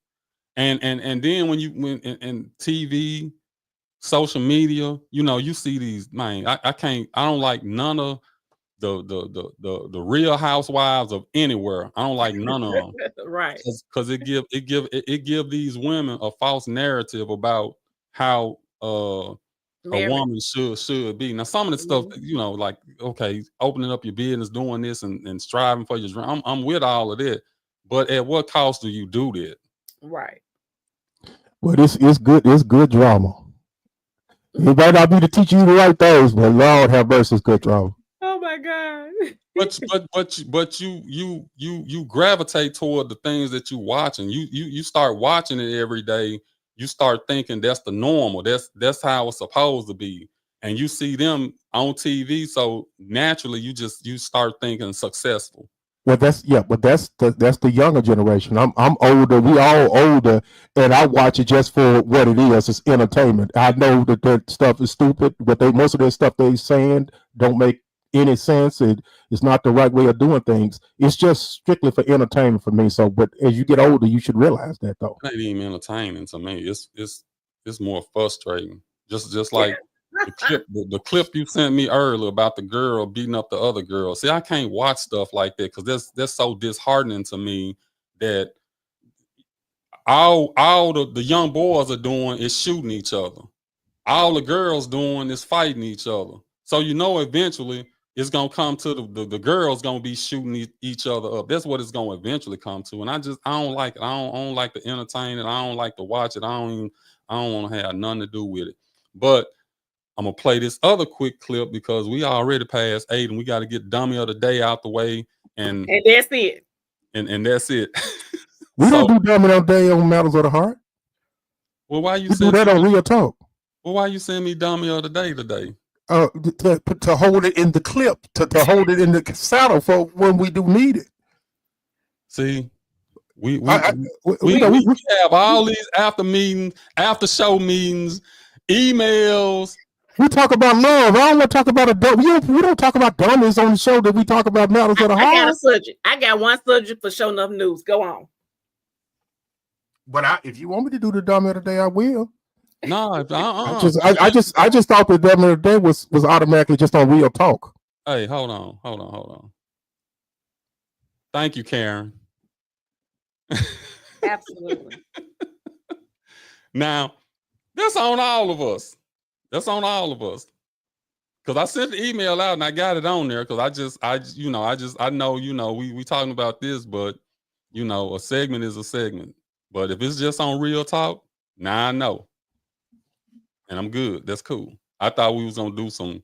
and then when in TV, social media, you see these, man, I don't like none of the Real Housewives of anywhere. I don't like none of them. Right. Because it give these women a false narrative about how a woman should be. Now, some of the stuff, like, okay, opening up your business, doing this, and striving for your dream. I'm with all of that, but at what cost do you do that? Right. Well, it's good. It's good drama. It might not be to teach you the right things, but Lord have mercy, it's good drama. Oh my God. But you gravitate toward the things that you watching. You start watching it every day. You start thinking that's the normal. That's how it's supposed to be. And you see them on TV, so naturally you start thinking successful. Well, that's the younger generation. I'm older. We all older, and I watch it just for what it is. It's entertainment. I know that stuff is stupid, but most of that stuff they saying don't make any sense. It's not the right way of doing things. It's just strictly for entertainment for me. So, but as you get older, you should realize that though. It ain't even entertaining to me. It's more frustrating. Just like the clip you sent me earlier about the girl beating up the other girl. See, I can't watch stuff like that because that's so disheartening to me, that all the young boys are doing is shooting each other. All the girls doing is fighting each other. So eventually it's gonna come to the girls gonna be shooting each other up. That's what it's gonna eventually come to. And I don't like it. I don't like to entertain it. I don't like to watch it. I don't want to have nothing to do with it. But I'm gonna play this other quick clip because we already passed 8 and we got to get dummy of the day out the way. And that's it. And that's it. We don't do dummy of the day on Matters of the Heart. Well, why you do that on Real Talk? Well, why you send me dummy of the day today? To hold it in the clip, to hold it in the saddle for when we do need it. See, we have all these after show meetings, emails. We talk about love. I don't want to talk about we don't talk about dummies on the show that we talk about Matters of the Heart. I got a subject. I got one subject for Show Enough News. Go on. But if you want me to do the dummy of the day, I will. No, I just thought the dummy of the day was automatically just on Real Talk. Hey, hold on. Thank you, Karen. Absolutely. Now, that's on all of us. That's on all of us. Because I sent the email out and I got it on there because I know, we talking about this, but a segment is a segment. But if it's just on Real Talk, now I know. And I'm good. That's cool. I thought we was gonna do some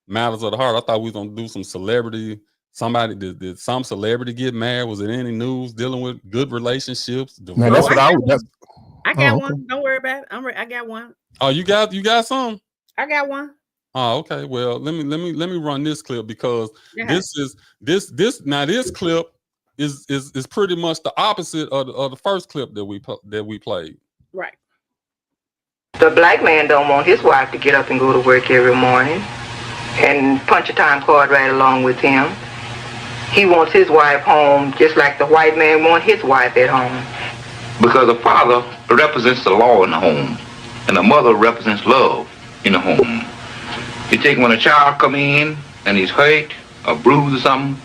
Matters of the Heart. I thought we was gonna do some celebrity Somebody did some celebrity get married? Was it any news dealing with good relationships? Man, that's what I would. That's I got Oh, one. Don't worry about it. I got one. Oh, you got some? I got one. Oh, okay. Well, let me run this clip because Yeah. this clip is pretty much the opposite of the first clip that we played. Right. The black man don't want his wife to get up and go to work every morning and punch a time card right along with him. He wants his wife home just like the white man wants his wife at home. Because the father represents the law in the home, and the mother represents love in the home. You take when a child come in and he's hurt or bruised or something,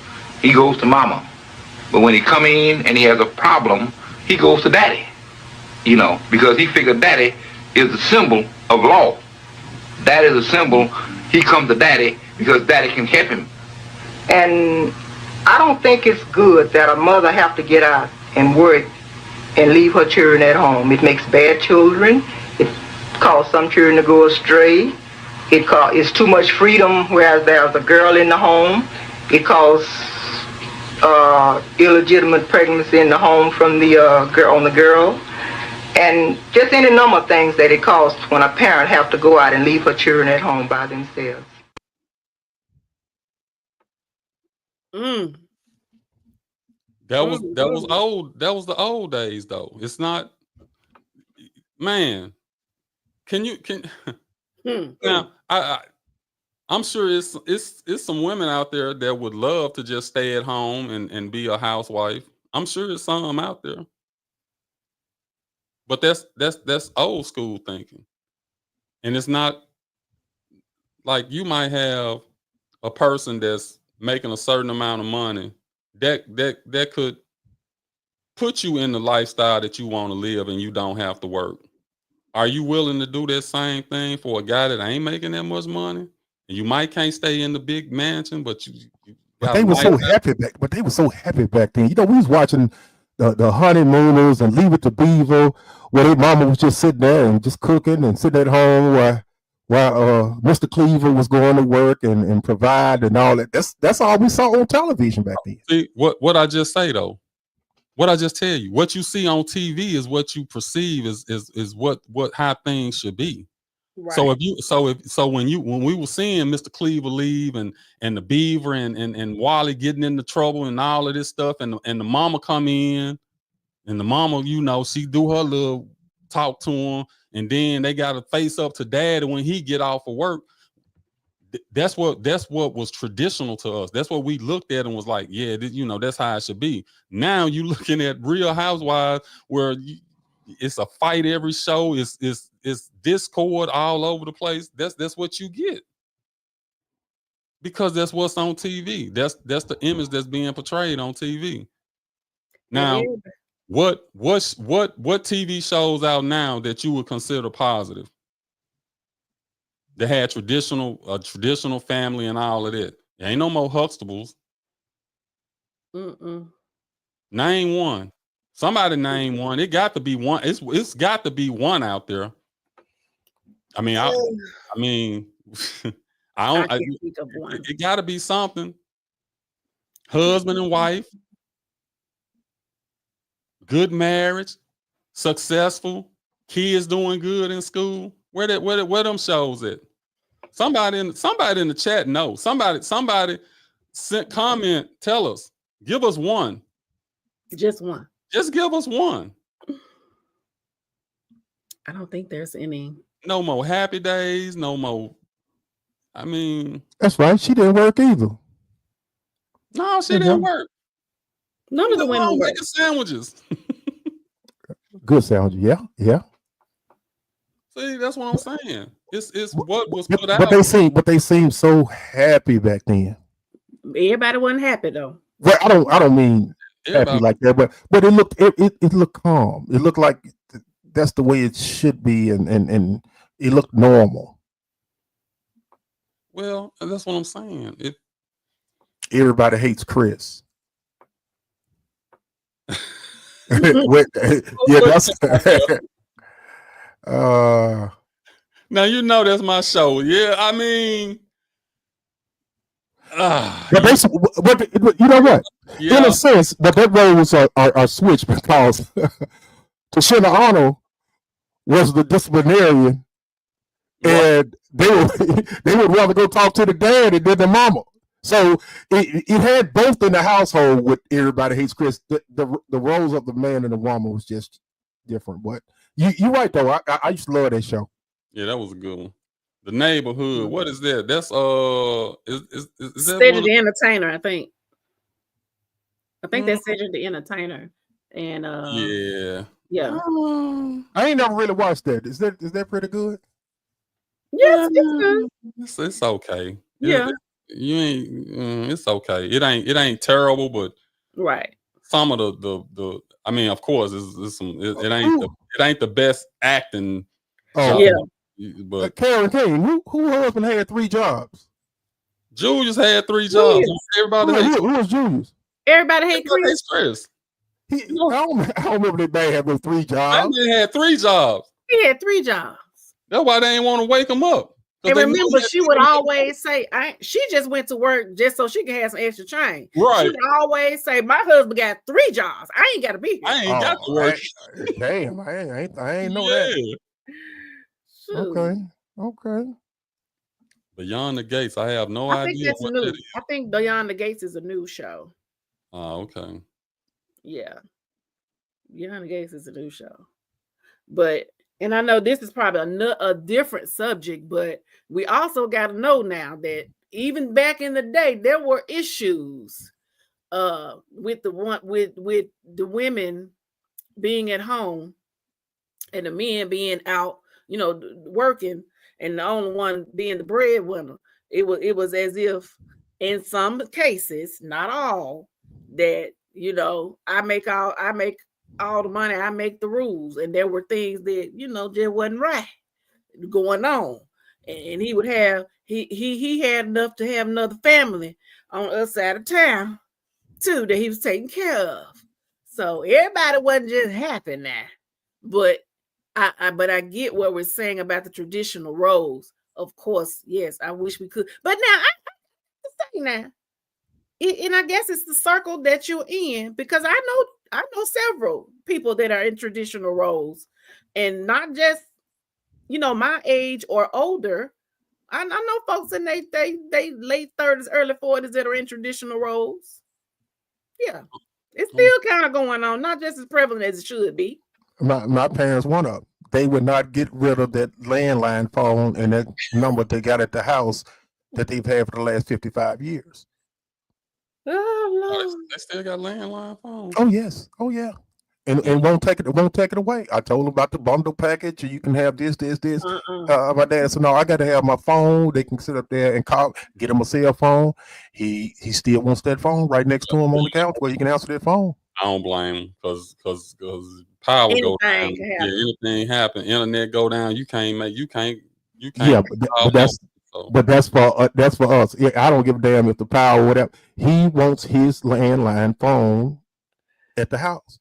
he goes to mama. But when he come in and he has a problem, he goes to daddy. You know, because he figured daddy is the symbol of law. That is a symbol. He comes to daddy because daddy can help him. And I don't think it's good that a mother have to get out and work and leave her children at home. It makes bad children. It causes some children to go astray. It's too much freedom, whereas there's a girl in the home. It causes illegitimate pregnancy in the home from the girl. And just any number of things that it causes when a parent have to go out and leave her children at home by themselves. That was old. That was the old days, though. It's not, man. Now I'm sure it's some women out there that would love to just stay at home and be a housewife. I'm sure there's some out there, but that's old school thinking, and it's not like you might have a person that's making a certain amount of money that could put you in the lifestyle that you want to live and you don't have to work. Are you willing to do that same thing for a guy that ain't making that much money? And you might can't stay in the big mansion, but they were so happy back. But they were so happy back then. You know, we was watching the Honeymooners and Leave It to Beaver, where their mama was just sitting there and just cooking and sitting at home while Mr. Cleaver was going to work and provide and all that. That's all we saw on television back then. See what I just say though. What I just tell you, what you see on TV is what you perceive is what how things should be. Right. So when we were seeing Mr. Cleaver leave and the Beaver and Wally getting into trouble and all of this stuff and the mama come in and the mama, you know, she do her little talk to him and then they got to face up to daddy when he get off of work. That's what was traditional to us. That's what we looked at and was like, yeah, that's how it should be. Now you looking at Real Housewives where it's a fight every show. It's discord all over the place. That's what you get because that's what's on TV. That's the image that's being portrayed on TV. Now, what TV shows out now that you would consider positive? They had a traditional family and all of that. There ain't no more Huxtables. Name one. Somebody name one. It got to be one. It's got to be one out there. I mean, I can't think of one. It got to be something. Husband and wife, good marriage, successful, kids doing good in school. Where them shows at? Somebody in the chat knows. Somebody sent comment. Tell us. Give us one. Just one. Just give us one. I don't think there's any. No more Happy Days. No more. I mean, that's right. She didn't work either. No, she didn't work. None of the women making sandwiches. Good sandwiches. Yeah. See, that's what I'm saying. It's what was put out. But they seem so happy back then. Everybody wasn't happy though. Well, I don't mean happy like that, but it looked calm. It looked like that's the way it should be, and it looked normal. Well, that's what I'm saying. Everybody hates Chris. Yeah, that's. Now that's my show. Yeah, I mean, But basically, but you know what? In Yeah. a sense, but that roles are switched because Tashina Arnold was the disciplinarian, Right. and they would rather go talk to the dad than the mama. So it had both in the household with Everybody Hates Chris. The roles of the man and the woman was just different. But you're right though. I used to love that show. Yeah, that was a good one. The Neighborhood. What is that? That's is that Cedric one? the Entertainer, I think. I think that's Cedric the Entertainer. And Yeah. yeah. I ain't never really watched that. Is that pretty good? Yes, it's good. It's okay. Yeah. You ain't. It's okay. It ain't terrible, but Right. some of the. I mean, of course, it's some. It ain't the best acting. Oh yeah. But Karen King, who husband had 3 jobs? Julius had 3 jobs. Everybody hates. Who was Julius? Everybody hates Chris. Chris. I don't remember that man having 3 jobs. That man had 3 jobs. He had 3 jobs. That's why they ain't want to wake him up. And remember, she would always say, she just went to work just so she could have some extra change. Right. She would always say, my husband got 3 jobs. I ain't got to be here. I ain't got to work. Damn, I ain't know that. Okay. Beyond the Gates, I have no idea. I think that's new. I think Beyond the Gates is a new show. Oh, okay. Yeah. Beyond the Gates is a new show. But, and I know this is probably a different subject, but we also got to know now that even back in the day, there were issues with the women being at home and the men being out, working, and the only one being the breadwinner. It was as if in some cases, not all, that I make all the money, I make the rules, and there were things that just wasn't right going on, and he would have he had enough to have another family on the other side of town too that he was taking care of. So everybody wasn't just happy now, but I get what we're saying about the traditional roles. Of course, yes, I wish we could, but now I say now. And I guess it's the circle that you're in, because I know several people that are in traditional roles, and not just my age or older. I know folks in they late 30s, early 40s that are in traditional roles. Yeah, it's still kind of going on, not just as prevalent as it should be. My parents they would not get rid of that landline phone and that number they got at the house that they've had for the last 55 years. Oh, Lord. They still got landline phones. Oh yes. Oh yeah. And won't take it away. I told them about the bundle package. You can have this. My dad said, no, I got to have my phone. They can sit up there and call, get him a cell phone. He still wants that phone right next to him on the couch where you can answer that phone. I don't blame him because power go down. Anything happen. Internet go down. You can't. Yeah, but that's for us. Yeah, I don't give a damn if the power or whatever. He wants his landline phone at the house.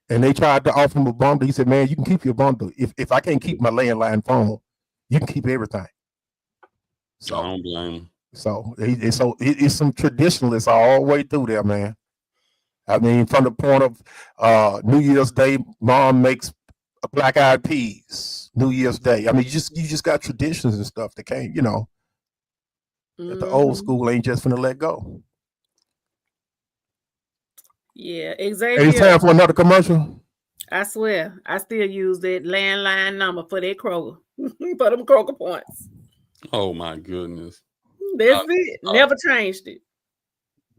And they tried to offer him a bundle. He said, man, you can keep your bundle. If I can't keep my landline phone, you can keep everything. So I don't blame him. So it's some traditionalists all the way through there, man. I mean, from the point of New Year's Day, mom makes a black-eyed peas. New Year's Day. I mean, you just got traditions and stuff that can't, that the old school ain't just finna let go. Yeah, exactly. It's time for another commercial. I swear, I still use that landline number for that Kroger, for them Kroger points. Oh my goodness, that's it. Never changed it.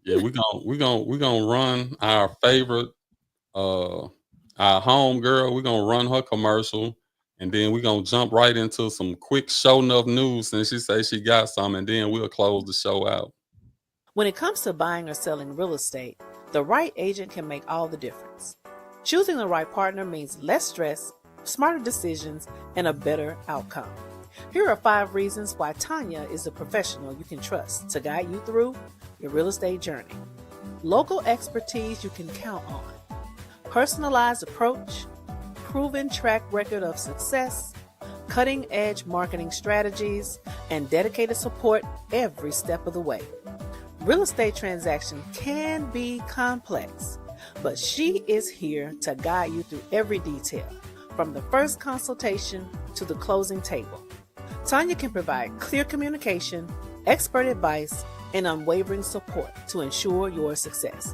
Yeah, we're gonna run our favorite, our home girl. We're gonna run her commercial, and then we're gonna jump right into some quick show enough news. And she says she got some, and then we'll close the show out. When it comes to buying or selling real estate, the right agent can make all the difference. Choosing the right partner means less stress, smarter decisions, and a better outcome. Here are 5 reasons why Tanya is a professional you can trust to guide you through your real estate journey. Local expertise you can count on. Personalized approach, proven track record of success, cutting-edge marketing strategies, and dedicated support every step of the way. Real estate transactions can be complex, but she is here to guide you through every detail, from the first consultation to the closing table. Tanya can provide clear communication, expert advice, and unwavering support to ensure your success.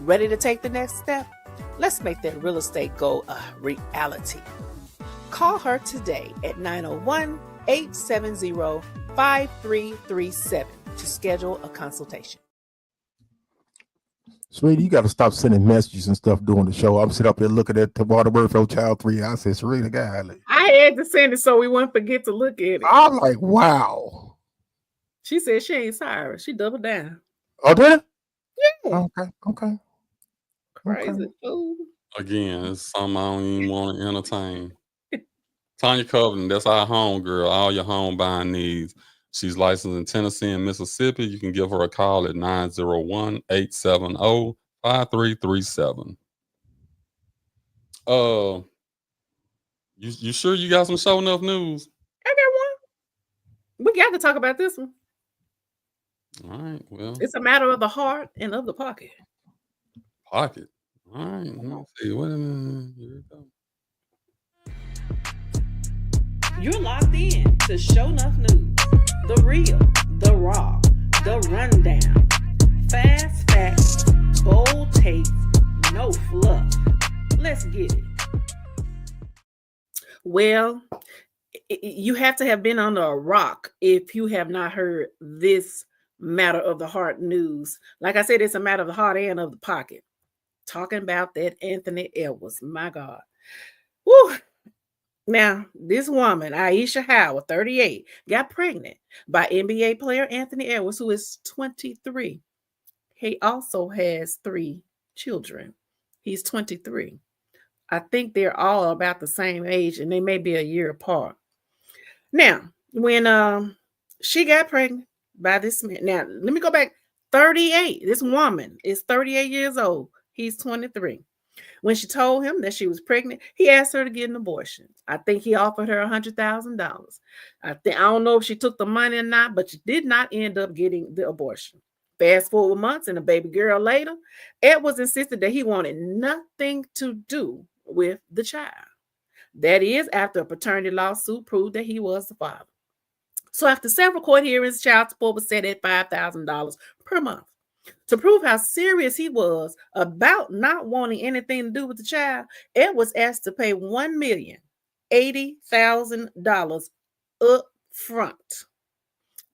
Ready to take the next step? Let's make that real estate goal a reality. Call her today at 901-870-5337 to schedule a consultation. Sweetie, you got to stop sending messages and stuff during the show. I'm sitting up here looking at the Waterworth Child 3. I said, Serena, golly. I had to send it so we wouldn't forget to look at it. I'm like, wow. She said she ain't sorry. She doubled down. Oh, did it? Yeah. Okay. Crazy fool. Again, it's something I don't even want to entertain. Tanya Covenant, that's our home girl, all your home buying needs. She's licensed in Tennessee and Mississippi. You can give her a call at 901-870-5337. You sure you got some show enough news? I got one. We got to talk about this one. All right, well. It's a matter of the heart and of the pocket. Pocket. All right, let me see. Wait a minute. Here we go. You're locked in to Show Enough News. The real, the raw, the rundown. Fast facts, bold takes, no fluff. Let's get it. Well, you have to have been under a rock if you have not heard this matter of the heart news. Like I said, it's a matter of the heart and of the pocket. Talking about that Anthony Edwards, my God. Woo! Now, this woman, Aisha Howard, 38, got pregnant by NBA player Anthony Edwards, who is 23. He also has 3 children. He's 23. I think they're all about the same age, and they may be a year apart. Now, when she got pregnant by this man, now let me go back. 38. This woman is 38 years old. He's 23. When she told him that she was pregnant, he asked her to get an abortion. I think he offered her $100,000. I don't know if she took the money or not, but she did not end up getting the abortion. Fast forward months and a baby girl later, Edwards insisted that he wanted nothing to do with the child. That is, after a paternity lawsuit proved that he was the father. So after several court hearings, child support was set at $5,000 per month. To prove how serious he was about not wanting anything to do with the child, Ed was asked to pay $1,080,000 up front.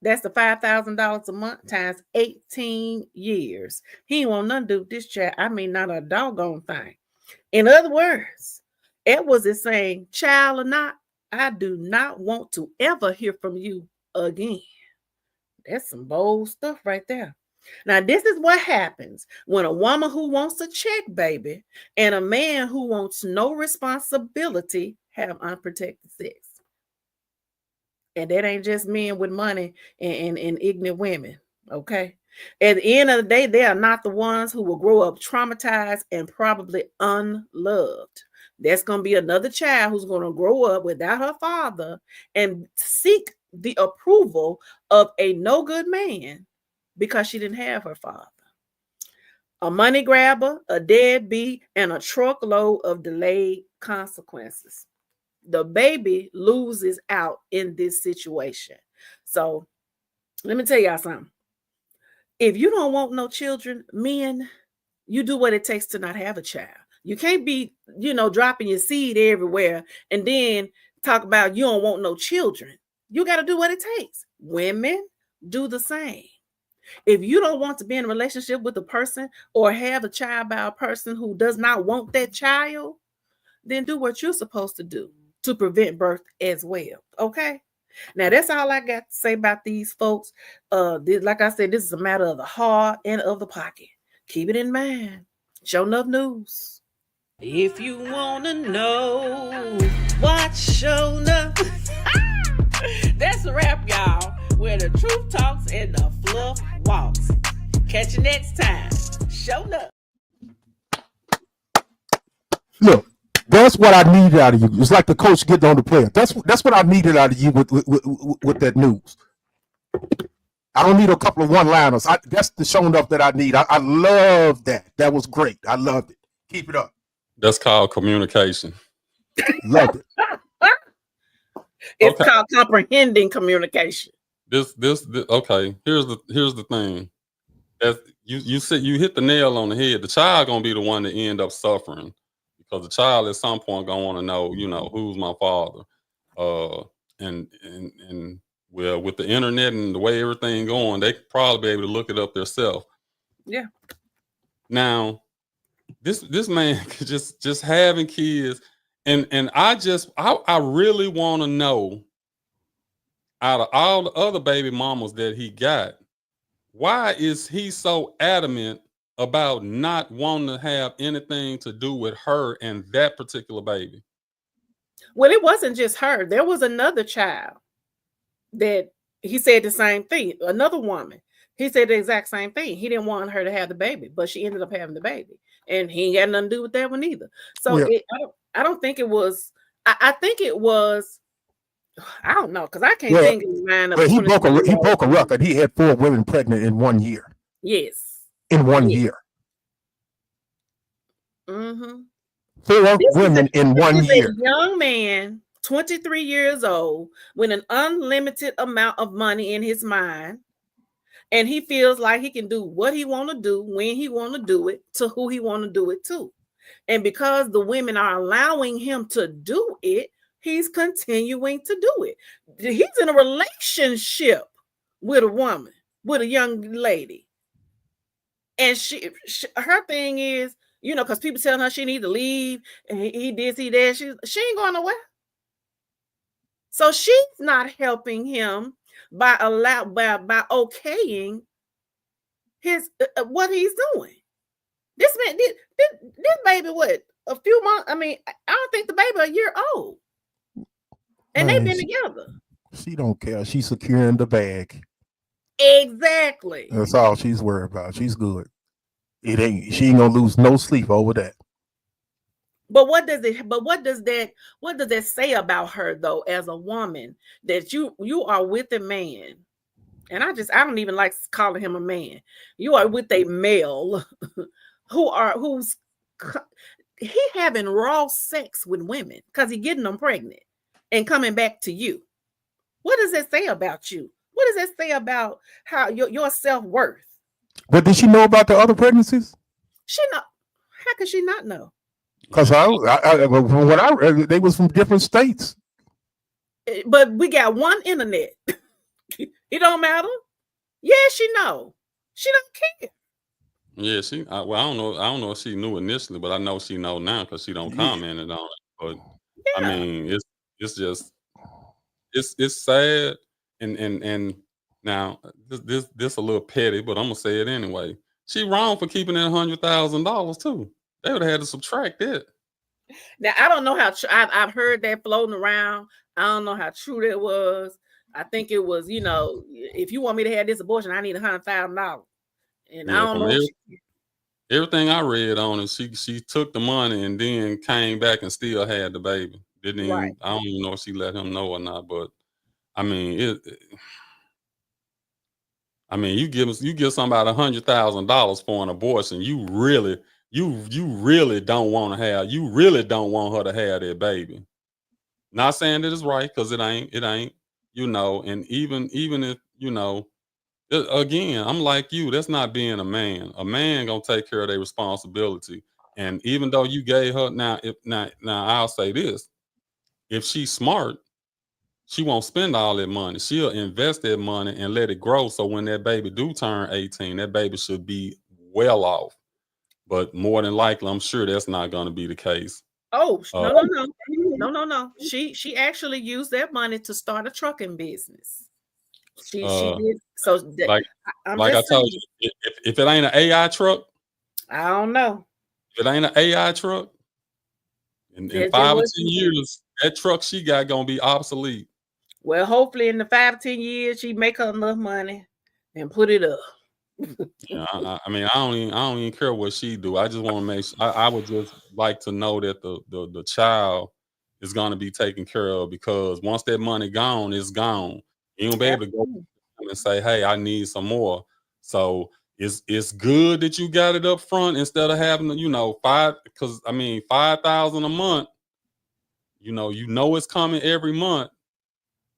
That's the $5,000 a month times 18 years. He didn't want nothing to do with this child. I mean, not a doggone thing. In other words, Edwards is saying, child or not, I do not want to ever hear from you again. That's some bold stuff right there. Now, this is what happens when a woman who wants a check, baby, and a man who wants no responsibility have unprotected sex. And that ain't just men with money and ignorant women, okay? At the end of the day, they are not the ones who will grow up traumatized and probably unloved. That's going to be another child who's going to grow up without her father and seek the approval of a no good man because she didn't have her father. A money grabber, a deadbeat, and a truckload of delayed consequences. The baby loses out in this situation. So let me tell y'all something. If you don't want no children, men, you do what it takes to not have a child. You can't be, dropping your seed everywhere and then talk about you don't want no children. You got to do what it takes. Women, do the same. If you don't want to be in a relationship with a person or have a child by a person who does not want that child, then do what you're supposed to do to prevent birth as well. Okay? Now, that's all I got to say about these folks. Like I said, this is a matter of the heart and of the pocket. Keep it in mind. Show Enough News. If you want to know what's Show Enough, that's a wrap, y'all, where the truth talks and the fluff walks. Catch you next time. Show Enough. Look, that's what I needed out of you. It's like the coach getting on the player. That's what I needed out of you with that news. I don't need a couple of one-liners. That's the showing up that I need. I love that. That was great. I loved it. Keep it up. That's called communication. Loved it. It's Okay. called comprehending communication. This okay. Here's the thing. As you hit the nail on the head. The child gonna be the one that end up suffering because the child at some point gonna want to know, who's my father. And well, with the internet and the way everything going, they could probably be able to look it up themselves. Yeah. Now, this man could just having kids, and I really want to know, out of all the other baby mamas that he got, why is he so adamant about not wanting to have anything to do with her and that particular baby? Well, it wasn't just her. There was another child that he said the same thing. Another woman. He said the exact same thing. He didn't want her to have the baby, but she ended up having the baby. And he ain't got nothing to do with that one either. So Yeah. I don't think it was, I think it was, I don't know, because I can't think of his mind. But he broke a record. He had 4 women pregnant in 1 year. Yes. In 1 year. Mm-hmm. 4 women in 1 year. A young man, 23 years old, with an unlimited amount of money in his mind, and he feels like he can do what he want to do, when he want to do it, to who he want to do it to. And because the women are allowing him to do it, he's continuing to do it. He's in a relationship with a woman, with a young lady. And her thing is, because people telling her she need to leave, and he did see that, she ain't going nowhere. So she's not helping him by okaying his what he's doing. This man, this baby, what, a few months? I mean, I don't think the baby a year old, and they've been together. She don't care. She's securing the bag. Exactly. That's all she's worried about. She's good. She ain't gonna lose no sleep over that. But what does that say about her though, as a woman, that you are with a man? And I don't even like calling him a man. You are with a male who's he having raw sex with women because he getting them pregnant and coming back to you. What does that say about you? What does that say about how your self-worth? But did she know about the other pregnancies? She know. How could she not know? Because from what I read, they was from different states. But we got one internet. It don't matter. Yeah, she know. She don't care. Yeah, I don't know if she knew initially, but I know she know now because she don't comment on it. But yeah. I mean, it's just it's sad, and now this a little petty, but I'm gonna say it anyway. She wrong for keeping that $100,000 too. They would have had to subtract it. Now I don't know how I've heard that floating around. I don't know how true that was. I think it was, if you want me to have this abortion, I need $100,000. And I don't know. Everything I read on it, she took the money and then came back and still had the baby. Didn't even, right. I don't even know if she let him know or not. But I mean, you give somebody $100,000 for an abortion. You really don't want to have. You really don't want her to have that baby. Not saying that it's right, because it ain't. And even if again, I'm like you. That's not being a man. A man gonna take care of their responsibility. And even though you gave her now, I'll say this: if she's smart, she won't spend all that money. She'll invest that money and let it grow. So when that baby do turn 18, that baby should be well off. But more than likely, I'm sure that's not going to be the case. Oh, no. She actually used that money to start a trucking business. She did. So like I told you, if it ain't an AI truck, I don't know. If it ain't an AI truck, in 5 or 10 years, that truck she got gonna be obsolete. Well, hopefully in the 5 or 10 years, she make her enough money and put it up. Yeah, I don't even care what she do. I just want to make sure. I would just like to know that the child is going to be taken care of, because once that money gone, it's gone. You won't be able to go and say, hey, I need some more. So it's good that you got it up front instead of having, you know, because I mean, 5,000 a month, you know it's coming every month.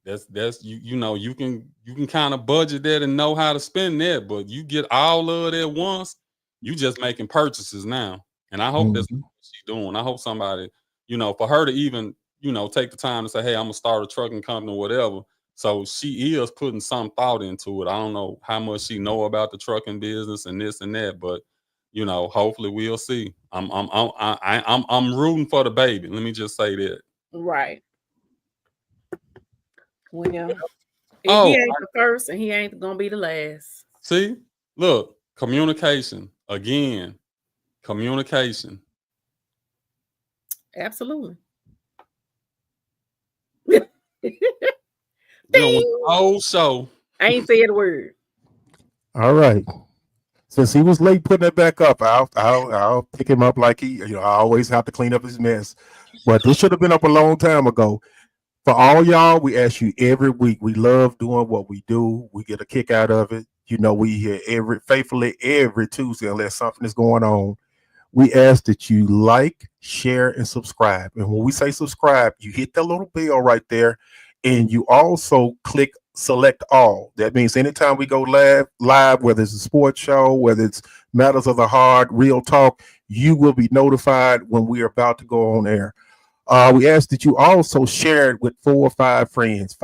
That's you know, you can kind of budget that and know how to spend that, but you get all of it at once, you just making purchases now. And I hope that's what she's doing. I hope somebody, you know, for her to even, you know, take the time to say, hey, I'm gonna start a trucking company or whatever. So she is putting some thought into it. I don't know how much she know about the trucking business and this and that, but you know, hopefully we'll see. I'm rooting for the baby. Let me just say that. Right. Well, Oh, he ain't the first, and he ain't gonna be the last. See, look, communication again. Communication. Absolutely. We don't want the whole show. I ain't said a word. All right. Since he was late putting it back up, I'll pick him up like he, you know, I always have to clean up his mess. But this should have been up a long time ago. For all y'all, we ask you every week. We love doing what we do. We get a kick out of it. You know, we here faithfully every Tuesday unless something is going on. We ask that you like, share, and subscribe. And when we say subscribe, you hit the little bell right there, and you also click select all. That means anytime we go live, whether it's a sports show, whether it's matters of the heart, real talk, you will be notified when we are about to go on air. We ask that you also share it with 4 or 5 friends,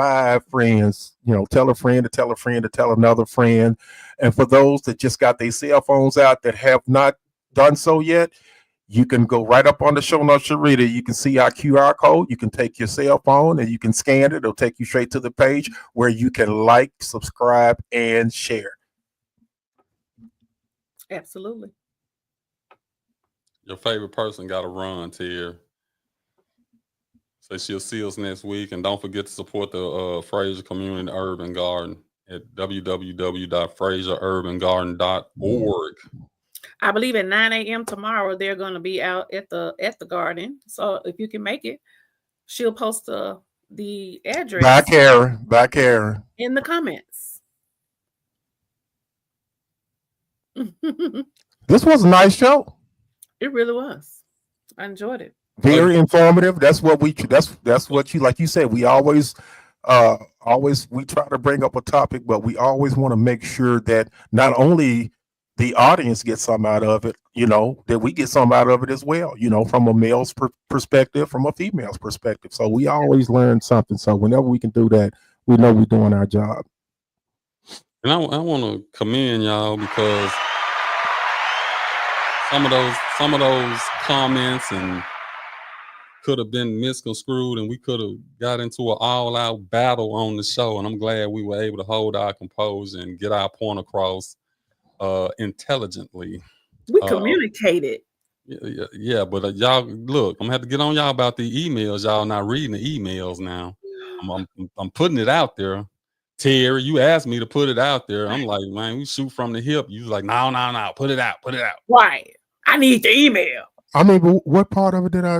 you know, tell a friend to tell a friend to tell another friend. And for those that just got their cell phones out that have not done so yet, you can go right up on the show notes reader. You can see our QR code. You can take your cell phone and you can scan it. It'll take you straight to the page where you can like, subscribe, and share. Absolutely. Your favorite person got to run, Tier. So she'll see us next week. And don't forget to support the Fraser Community Urban Garden at www.fraserurbangarden.org. I believe at 9 a.m. tomorrow they're going to be out at the garden. So if you can make it, she'll post the address. Bye, Karen. In the comments. This was a nice show. It really was. I enjoyed it. Very informative. That's what you, like you said, we always we try to bring up a topic, but we always want to make sure that not only the audience gets something out of it, you know, that we get something out of it as well, you know, from a male's perspective, from a female's perspective. So we always learn something. So whenever we can do that, we know we're doing our job. And I want to commend y'all because some of those comments and could have been misconstrued, and we could have got into an all-out battle on the show. And I'm glad we were able to hold our composure and get our point across intelligently. We communicated. Yeah, but y'all, look, I'm gonna have to get on y'all about the emails. Y'all not reading the emails now. I'm putting it out there. Terry, you asked me to put it out there. I'm like, man, we shoot from the hip. You was like, no, put it out. Right. I need the email. I mean, but what part of it did I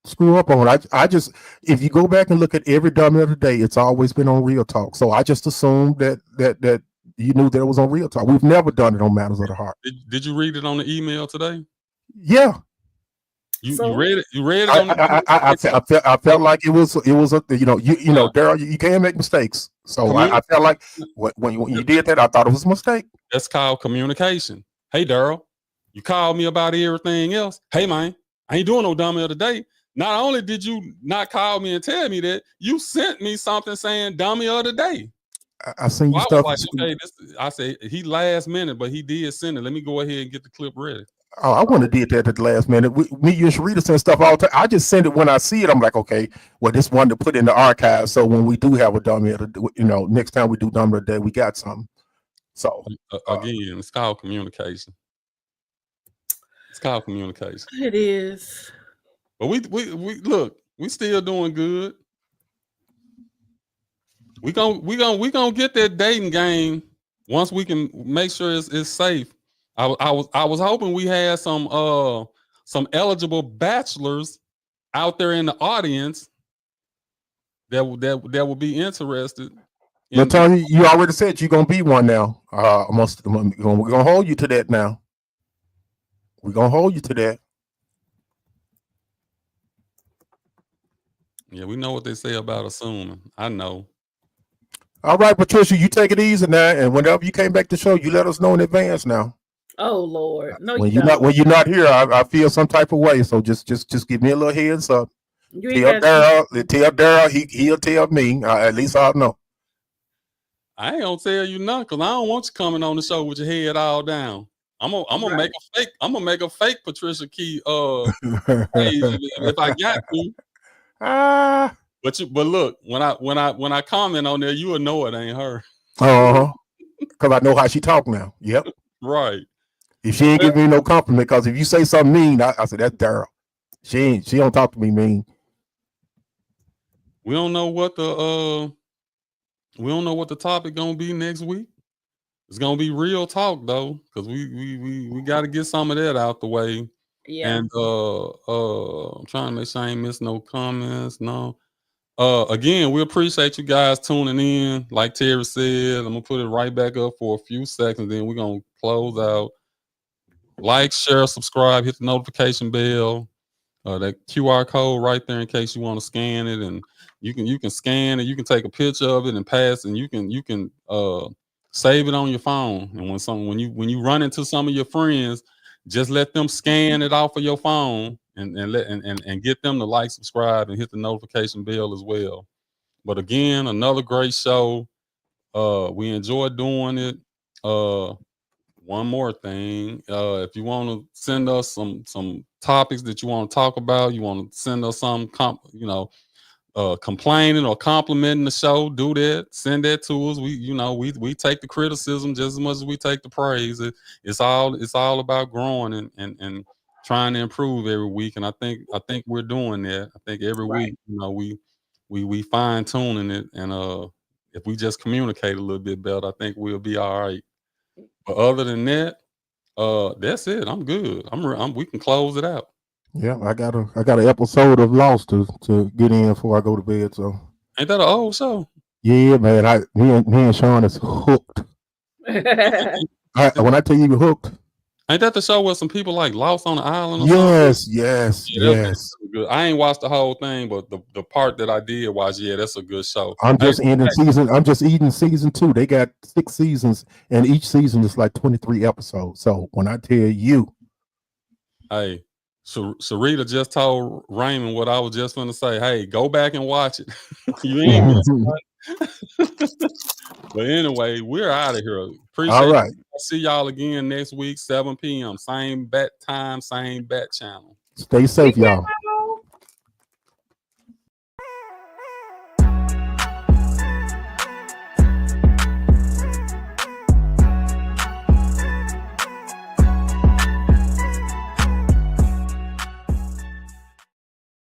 screw up on? I just, if you go back and look at every dummy of the day, it's always been on Real Talk. So I just assumed that you knew that it was on Real Talk. We've never done it on Matters of the Heart. Did you read it on the email today? Yeah. You read it. You read it. I felt like it was a, you know, Daryl, you can't make mistakes. So I felt like when you did that, I thought it was a mistake. That's called communication. Hey, Daryl, you called me about everything else. Hey, man, I ain't doing no dummy of the day. Not only did you not call me and tell me that, you sent me something saying dummy of the day. I seen you stuff. Like, okay, I say he last minute, but he did send it. Let me go ahead and get the clip ready. Oh, I wouldn't have did that at the last minute. Me, you and Sharita send stuff all the time. I just send it when I see it. I'm like, okay, well, this one to put in the archive. So when we do have a dummy, next time we do dummy of the day, we got something. So again, it's called communication. It's called communication. It is. But we look, we still doing good. We gonna get that dating game once we can make sure it's safe. I was hoping we had some eligible bachelors out there in the audience that would be interested. Latonya, you already said you're gonna be one now. We're gonna hold you to that now. We're gonna hold you to that. Yeah, we know what they say about assuming. I know. All right, Patricia, you take it easy now, and whenever you came back to show, you let us know in advance now. Oh Lord, no, When you don't. when you're not here, I feel some type of way. So just give me a little heads up. You ain't got Tell Daryl, he'll tell me. At least I'll know. I ain't gonna tell you nothing because I don't want you coming on the show with your head all down. I'm gonna make a fake. I'm gonna make a fake Patricia Key page if I got to. But look, when I comment on there, you will know it ain't her. Because I know how she talk now. Yep. Right. If she ain't giving me no compliment, because if you say something mean, I said that's Daryl. She don't talk to me mean. We don't know what the topic gonna be next week. It's gonna be real talk though, because we got to get some of that out the way. Yeah. And I'm trying to make sure I ain't miss no comments. No. Again, we appreciate you guys tuning in. Like Terry said, I'm gonna put it right back up for a few seconds, then we're gonna close out. Like, share, subscribe, hit the notification bell. That QR code right there in case you want to scan it, and you can scan it. You can take a picture of it and pass, and you can save it on your phone. And when you run into some of your friends, just let them scan it off of your phone and get them to like, subscribe, and hit the notification bell as well. But again, another great show. We enjoyed doing it. One more thing, if you want to send us some topics that you want to talk about, you want to send us some complaining or complimenting the show, do that. Send that to us. We take the criticism just as much as we take the praise. It's all about growing and trying to improve every week. And I think we're doing that. I think every week, we fine tuning it, and if we just communicate a little bit better, I think we'll be all right. But other than that, that's it. I'm good. We can close it out. Yeah, I got an episode of Lost to get in before I go to bed. So ain't that an old show? Yeah, man. Me and Sean is hooked. When I tell you we're hooked. Ain't that the show where some people like lost on the island or something? Yes. Yes. Good. I ain't watched the whole thing, but the part that I did watch, that's a good show. I'm just eating season 2. They got 6 seasons, and each season is like 23 episodes. So when I tell you, hey, Sharita just told Raymond what I was just going to say. Hey, go back and watch it. You ain't missing nothing. But anyway, we're out of here. Appreciate all right. it. I'll see y'all again next week, 7 p.m. Same bat time, same bat channel. Stay safe, y'all.